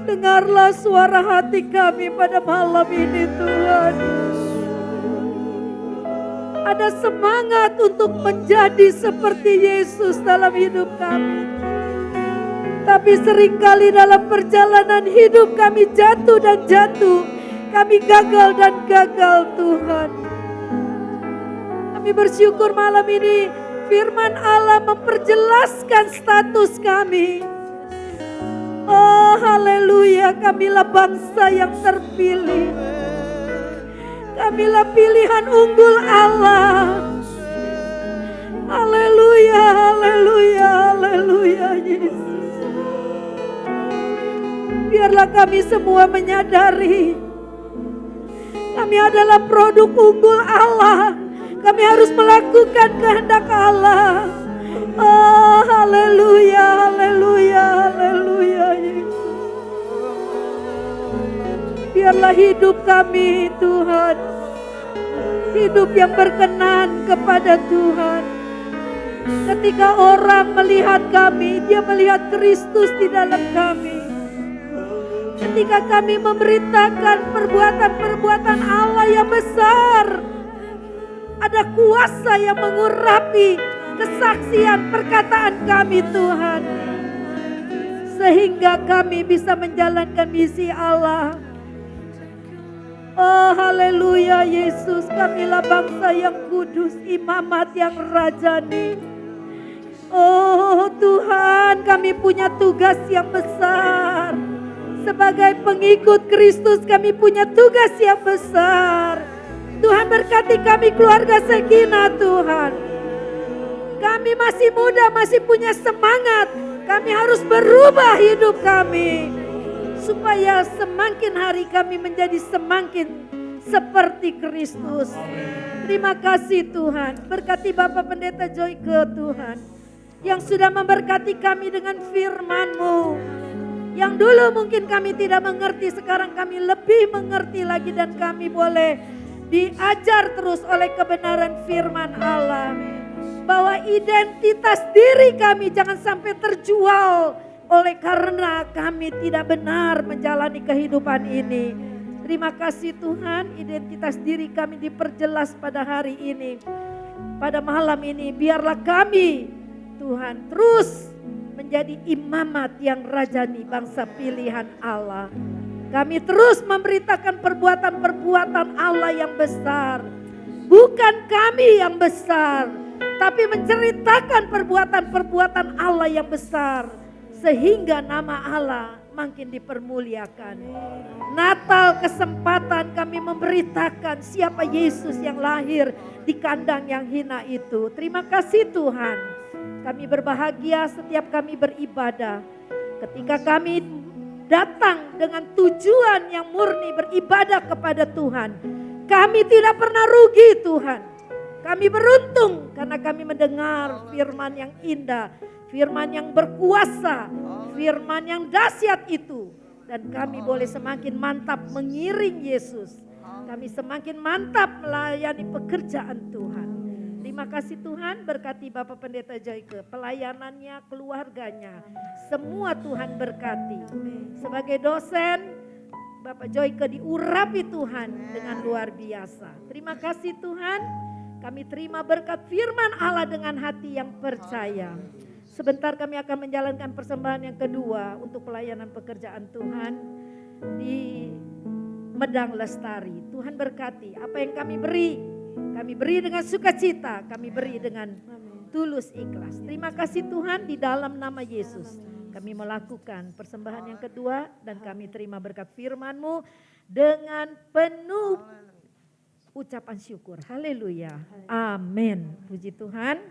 Dengarlah suara hati kami pada malam ini Tuhan. Ada semangat untuk menjadi seperti Yesus dalam hidup kami. Tapi seringkali dalam perjalanan hidup kami jatuh dan jatuh. Kami gagal dan gagal Tuhan. Kami bersyukur malam ini firman Allah memperjelaskan status kami. Oh haleluya, kamilah bangsa yang terpilih. Kamilah pilihan unggul Allah. Haleluya, haleluya, haleluya Yesus. Biarlah kami semua menyadari kami adalah produk unggul Allah. Kami harus melakukan kehendak Allah. Oh haleluya, haleluya, haleluya Yesus. Biarlah hidup kami Tuhan, hidup yang berkenan kepada Tuhan. Ketika orang melihat kami, dia melihat Kristus di dalam kami. Ketika kami memberitakan perbuatan-perbuatan Allah yang besar, ada kuasa yang mengurapi kesaksian perkataan kami Tuhan. Sehingga kami bisa menjalankan misi Allah. Oh haleluya Yesus, kamilah bangsa yang kudus, imamat yang rajani. Oh Tuhan, kami punya tugas yang besar. Sebagai pengikut Kristus kami punya tugas yang besar. Tuhan berkati kami keluarga Sekinah Tuhan. Kami masih muda, masih punya semangat. Kami harus berubah hidup kami. Supaya semakin hari kami menjadi semakin seperti Kristus. Terima kasih Tuhan. Berkati Bapak Pendeta Joyke Tuhan. Yang sudah memberkati kami dengan firman-Mu. Yang dulu mungkin kami tidak mengerti, sekarang kami lebih mengerti lagi. Dan kami boleh diajar terus oleh kebenaran firman Allah. Bahwa identitas diri kami jangan sampai terjual. Oleh karena kami tidak benar menjalani kehidupan ini. Terima kasih Tuhan, identitas diri kami diperjelas pada hari ini. Pada malam ini biarlah kami Tuhan terus menjadi imamat yang rajani, bangsa pilihan Allah. Kami terus memberitakan perbuatan-perbuatan Allah yang besar. Bukan kami yang besar, tapi menceritakan perbuatan-perbuatan Allah yang besar. Sehingga nama Allah makin dipermuliakan. Natal kesempatan kami memberitakan siapa Yesus yang lahir di kandang yang hina itu. Terima kasih Tuhan. Kami berbahagia setiap kami beribadah. Ketika kami datang dengan tujuan yang murni beribadah kepada Tuhan. Kami tidak pernah rugi Tuhan. Kami beruntung karena kami mendengar firman yang indah, firman yang berkuasa, firman yang dahsyat itu. Dan kami boleh semakin mantap mengiring Yesus. Kami semakin mantap melayani pekerjaan Tuhan. Terima kasih Tuhan, berkati Bapak Pendeta Joyke, pelayanannya, keluarganya. Semua Tuhan berkati. Sebagai dosen, Bapak Joyke diurapi Tuhan dengan luar biasa. Terima kasih Tuhan, kami terima berkat firman Allah dengan hati yang percaya. Sebentar kami akan menjalankan persembahan yang kedua untuk pelayanan pekerjaan Tuhan di Medang Lestari. Tuhan berkati apa yang kami beri dengan sukacita, kami beri dengan tulus ikhlas. Terima kasih Tuhan, di dalam nama Yesus kami melakukan persembahan yang kedua dan kami terima berkat firman-Mu dengan penuh ucapan syukur. Haleluya. Amin. Puji Tuhan.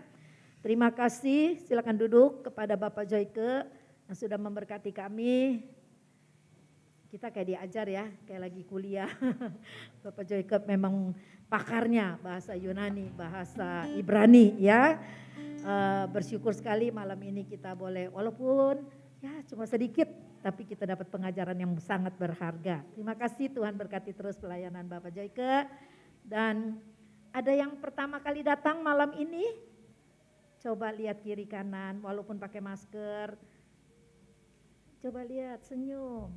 Terima kasih. Silakan duduk kepada Bapak Joyke yang sudah memberkati kami. Kita kayak diajar ya, kayak lagi kuliah. Bapak Joyke memang pakarnya bahasa Yunani, bahasa Ibrani ya. Bersyukur sekali malam ini kita boleh, walaupun ya cuma sedikit, tapi kita dapat pengajaran yang sangat berharga. Terima kasih, Tuhan berkati terus pelayanan Bapak Joyke. Dan ada yang pertama kali datang malam ini, coba lihat kiri kanan walaupun pakai masker. Coba lihat, senyum.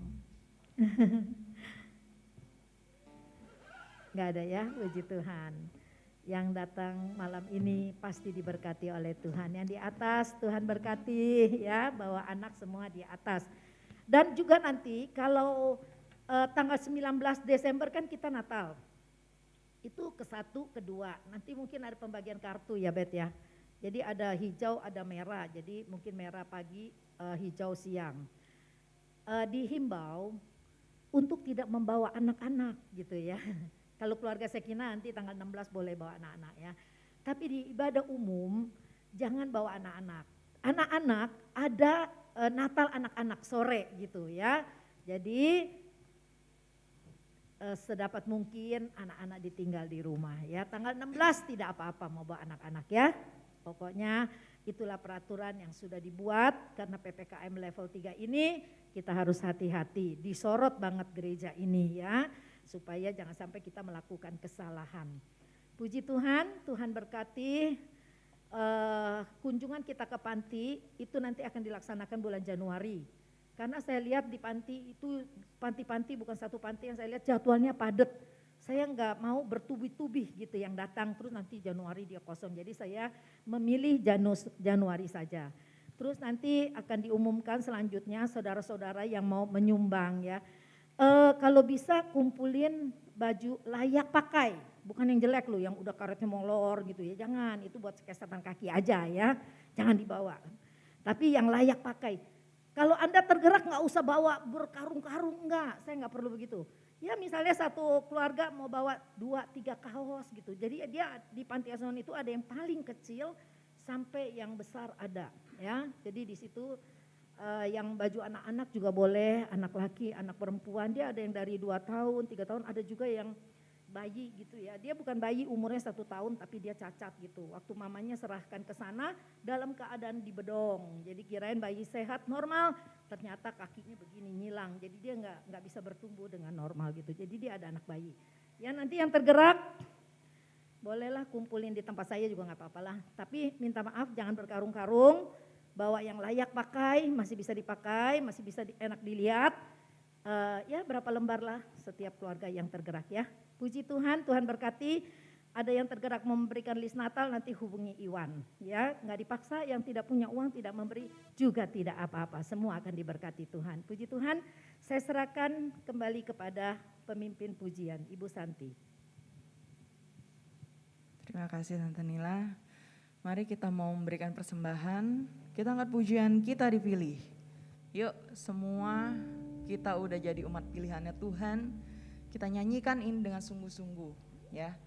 Gak ada ya, puji Tuhan. Yang datang malam ini pasti diberkati oleh Tuhan. Yang di atas Tuhan berkati ya, bawa anak semua di atas. Dan juga nanti kalau tanggal 19 Desember kan kita Natal. Itu ke-1, ke-2. Nanti mungkin ada pembagian kartu ya Bet ya. Jadi ada hijau, ada merah. Jadi mungkin merah pagi, hijau siang. Dihimbau untuk tidak membawa anak-anak gitu ya. Kalau keluarga Sekina nanti tanggal 16 boleh bawa anak-anak ya. Tapi di ibadah umum jangan bawa anak-anak. Anak-anak ada Natal anak-anak sore gitu ya. Jadi sedapat mungkin anak-anak ditinggal di rumah ya. Tanggal 16 tidak apa-apa mau bawa anak-anak ya. Pokoknya itulah peraturan yang sudah dibuat karena PPKM level 3 ini kita harus hati-hati. Disorot banget gereja ini ya. Supaya jangan sampai kita melakukan kesalahan. Puji Tuhan, Tuhan berkati kunjungan kita ke panti itu nanti akan dilaksanakan bulan Januari. Karena saya lihat di panti itu, panti-panti bukan satu panti yang saya lihat jadwalnya padat. Saya nggak mau bertubi-tubi gitu yang datang terus nanti Januari dia kosong. Jadi saya memilih Januari saja. Terus nanti akan diumumkan selanjutnya saudara-saudara yang mau menyumbang ya. Kalau bisa kumpulin baju layak pakai. Bukan yang jelek loh yang udah karetnya molor gitu ya. Jangan, itu buat kesehatan kaki aja ya. Jangan dibawa. Tapi yang layak pakai. Kalau Anda tergerak nggak usah bawa berkarung-karung, enggak, saya nggak perlu begitu. Ya misalnya satu keluarga mau bawa 2-3 kaos gitu. Jadi dia di panti asuhan itu ada yang paling kecil sampai yang besar ada ya. Jadi di situ yang baju anak-anak juga boleh, anak laki, anak perempuan. Dia ada yang dari 2 tahun, 3 tahun, ada juga yang bayi gitu ya. Dia bukan bayi umurnya 1 tahun tapi dia cacat gitu. Waktu mamanya serahkan ke sana dalam keadaan dibedong. Jadi kirain bayi sehat normal, ternyata kakinya begini nyilang. Jadi dia nggak bisa bertumbuh dengan normal gitu. Jadi dia ada anak bayi. Ya nanti yang tergerak bolehlah kumpulin di tempat saya juga nggak apa-apa lah. Tapi minta maaf jangan berkarung-karung, bawa yang layak pakai, masih bisa dipakai, masih bisa enak dilihat. Ya berapa lembar lah setiap keluarga yang tergerak ya. Puji Tuhan, Tuhan berkati. Ada yang tergerak memberikan list Natal nanti hubungi Iwan ya. Nggak dipaksa, yang tidak punya uang tidak memberi juga tidak apa-apa. Semua akan diberkati Tuhan. Puji Tuhan, saya serahkan kembali kepada pemimpin pujian Ibu Santi. Terima kasih Tante Nila. Mari kita mau memberikan persembahan. Kita angkat pujian Kita Dipilih. Yuk semua kita udah jadi umat pilihannya Tuhan. Kita nyanyikan ini dengan sungguh-sungguh ya.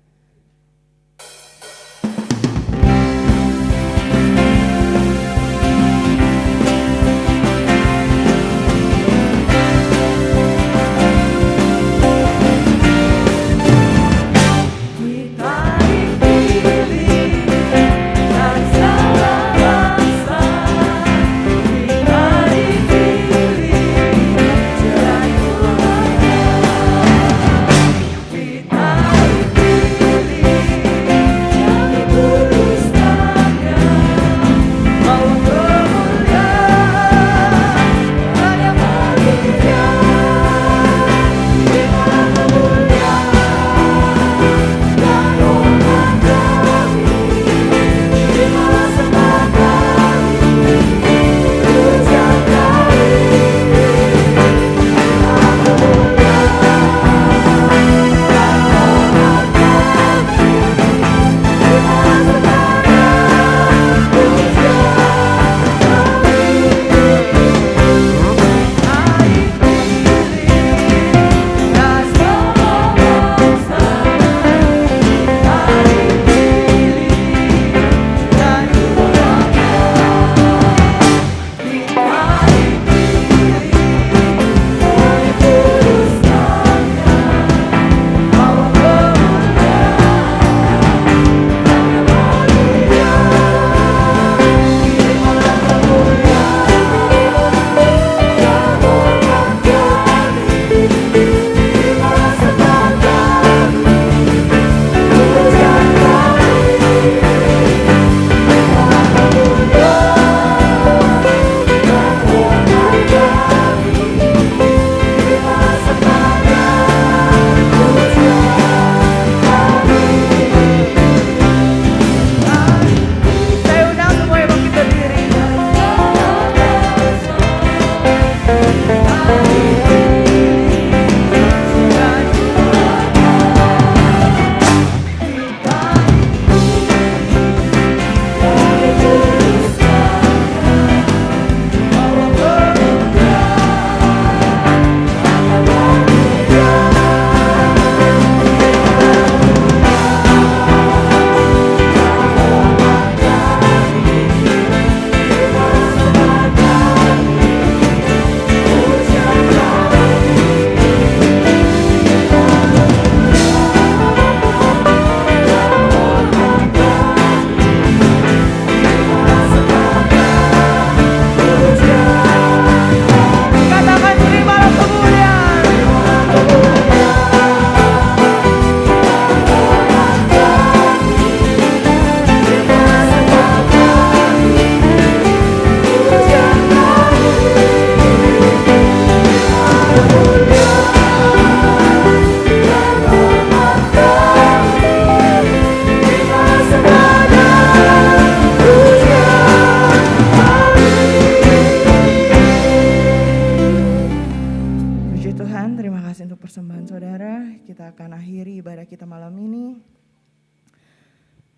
kita akan akhiri ibadah kita malam ini.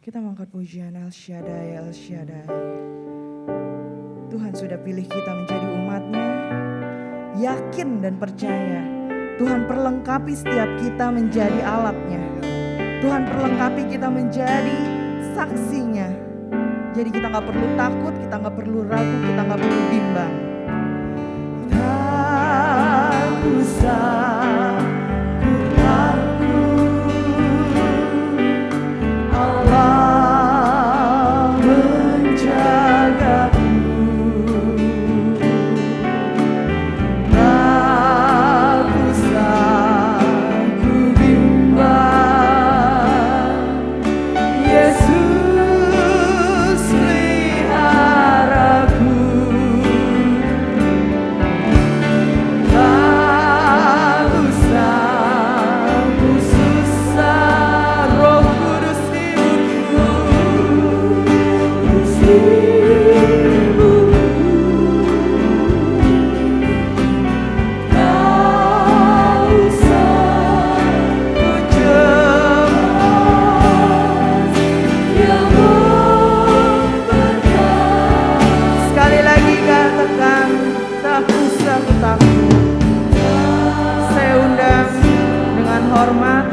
Kita mengangkat pujian El Shaddai, El Shaddai. Tuhan sudah pilih kita menjadi umatnya. Yakin dan percaya Tuhan perlengkapi setiap kita menjadi alatnya. Tuhan perlengkapi kita menjadi saksinya. Jadi kita gak perlu takut, kita gak perlu ragu, kita gak perlu bimbang. Tak usah ku takut, Allah menjagaku. Tak usah ku bimbang, Yesus peliharaku. Tak usah ku susah, Roh Kudus hiburku. Tak usah ku cemas, yang memberkati. Sekali lagi katakan, tak usah ku takut. Saya undang dengan hormat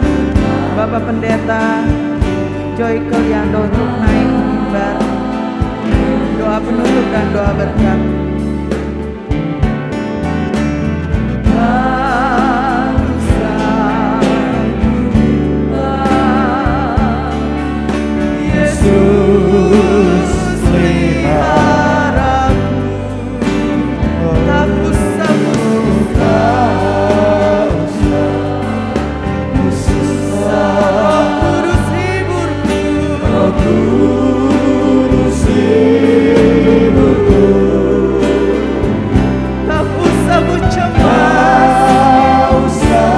Bapak Pendeta Joy Keliando untuk naik ke mimbar. Doa penutup dan doa berkat. Tak usah ku bimbang, Yesus peliharaku. Tak usah ku Roh Kudus hiburku. Kudus hiburku. Tak usah ku cemas. Tak usah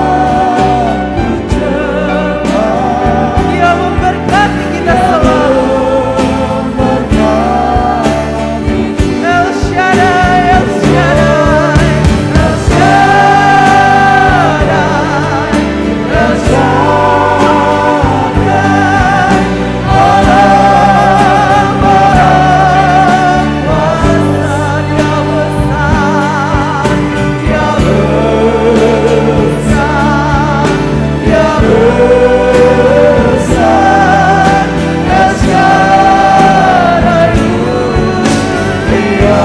ku cemas, Dia memberkati kita selalu. El Shaddai, El Shaddai, El Shaddai, El Shaddai. Allah Maha Kuasa, Dia besar, Dia besar, Dia besar. El Shaddai mulia,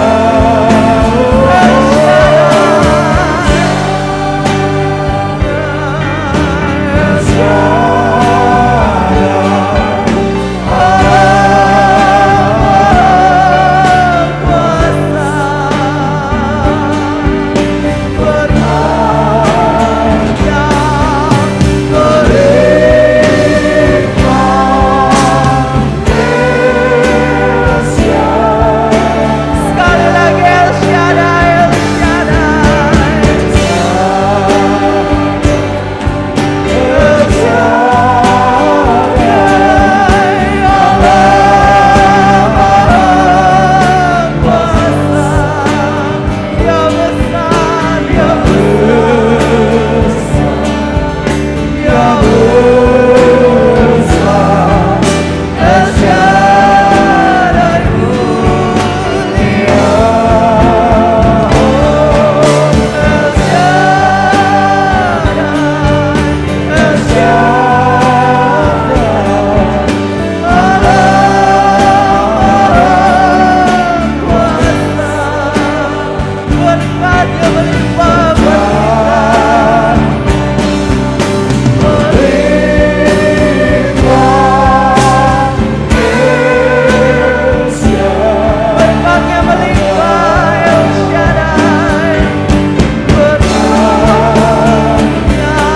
El sekali lagi El Shaddai, El Shaddai. El Shaddai, Allah Maha Kuasa. Dia besar, Dia besar, Dia besar. El Shaddai mulia, El Shaddai, El Shaddai. Berkat yang melimpah buat kita. Berkat yang melimpah El Shaddai. Berkat yang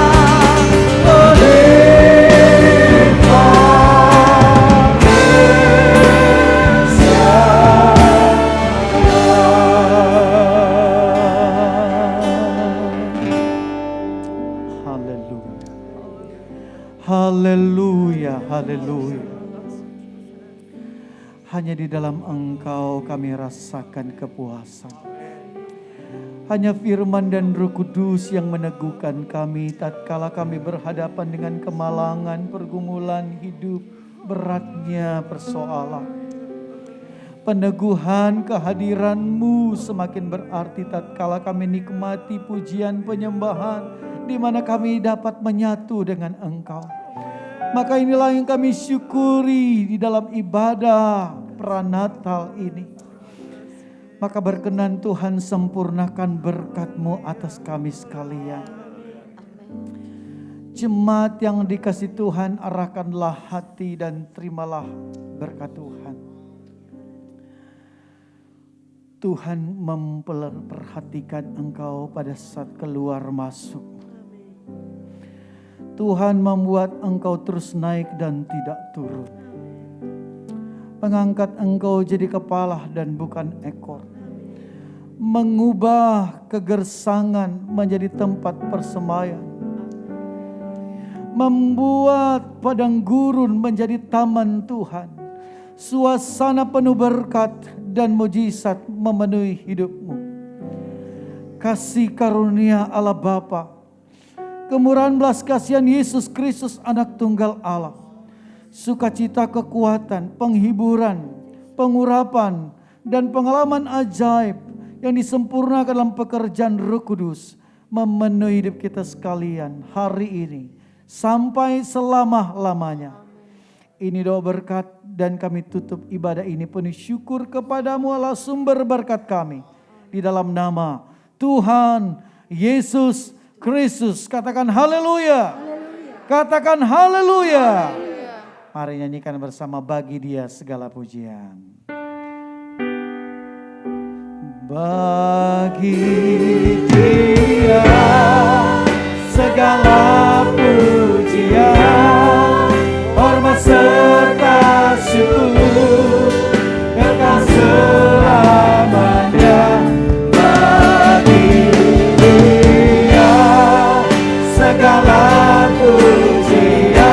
Haleluya, haleluya. Hanya di dalam Engkau kami rasakan kepuasan. Hanya firman dan Roh Kudus yang meneguhkan kami tatkala kami berhadapan dengan kemalangan, pergumulan hidup, beratnya persoalan. Peneguhan kehadiran-Mu semakin berarti tatkala kami nikmati pujian penyembahan di mana kami dapat menyatu dengan Engkau. Maka inilah yang kami syukuri di dalam ibadah pranatal ini. Maka berkenan Tuhan sempurnakan berkat-Mu atas kami sekalian. Jemaat yang dikasih Tuhan, arahkanlah hati dan terimalah berkat Tuhan. Tuhan memperhatikan engkau pada saat keluar masuk. Tuhan membuat engkau terus naik dan tidak turun. Mengangkat engkau jadi kepala dan bukan ekor. Mengubah kegersangan menjadi tempat persembayan. Membuat padang gurun menjadi taman Tuhan. Suasana penuh berkat dan mujizat memenuhi hidupmu. Kasih karunia Allah Bapa, kemurahan belas kasihan Yesus Kristus Anak Tunggal Allah, sukacita, kekuatan, penghiburan, pengurapan, dan pengalaman ajaib yang disempurnakan dalam pekerjaan Roh Kudus memenuhi hidup kita sekalian hari ini sampai selama-lamanya. Ini doa berkat dan kami tutup ibadah ini penuh syukur kepadamu Allah sumber berkat kami. Di dalam nama Tuhan Yesus Kristus. Katakan haleluya. Katakan haleluya. Mari nyanyikan bersama, bagi Dia segala pujian. Bagi Dia segala pujian, hormat serta syukur kekal selamanya. Bagi Dia segala pujian,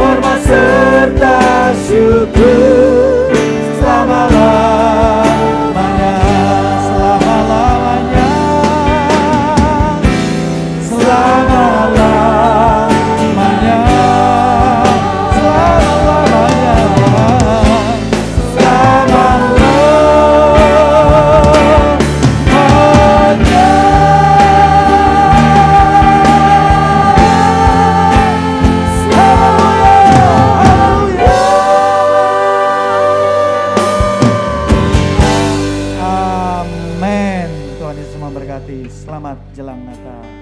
hormat serta syukur selama-lamanya. Selamat jelang Natal.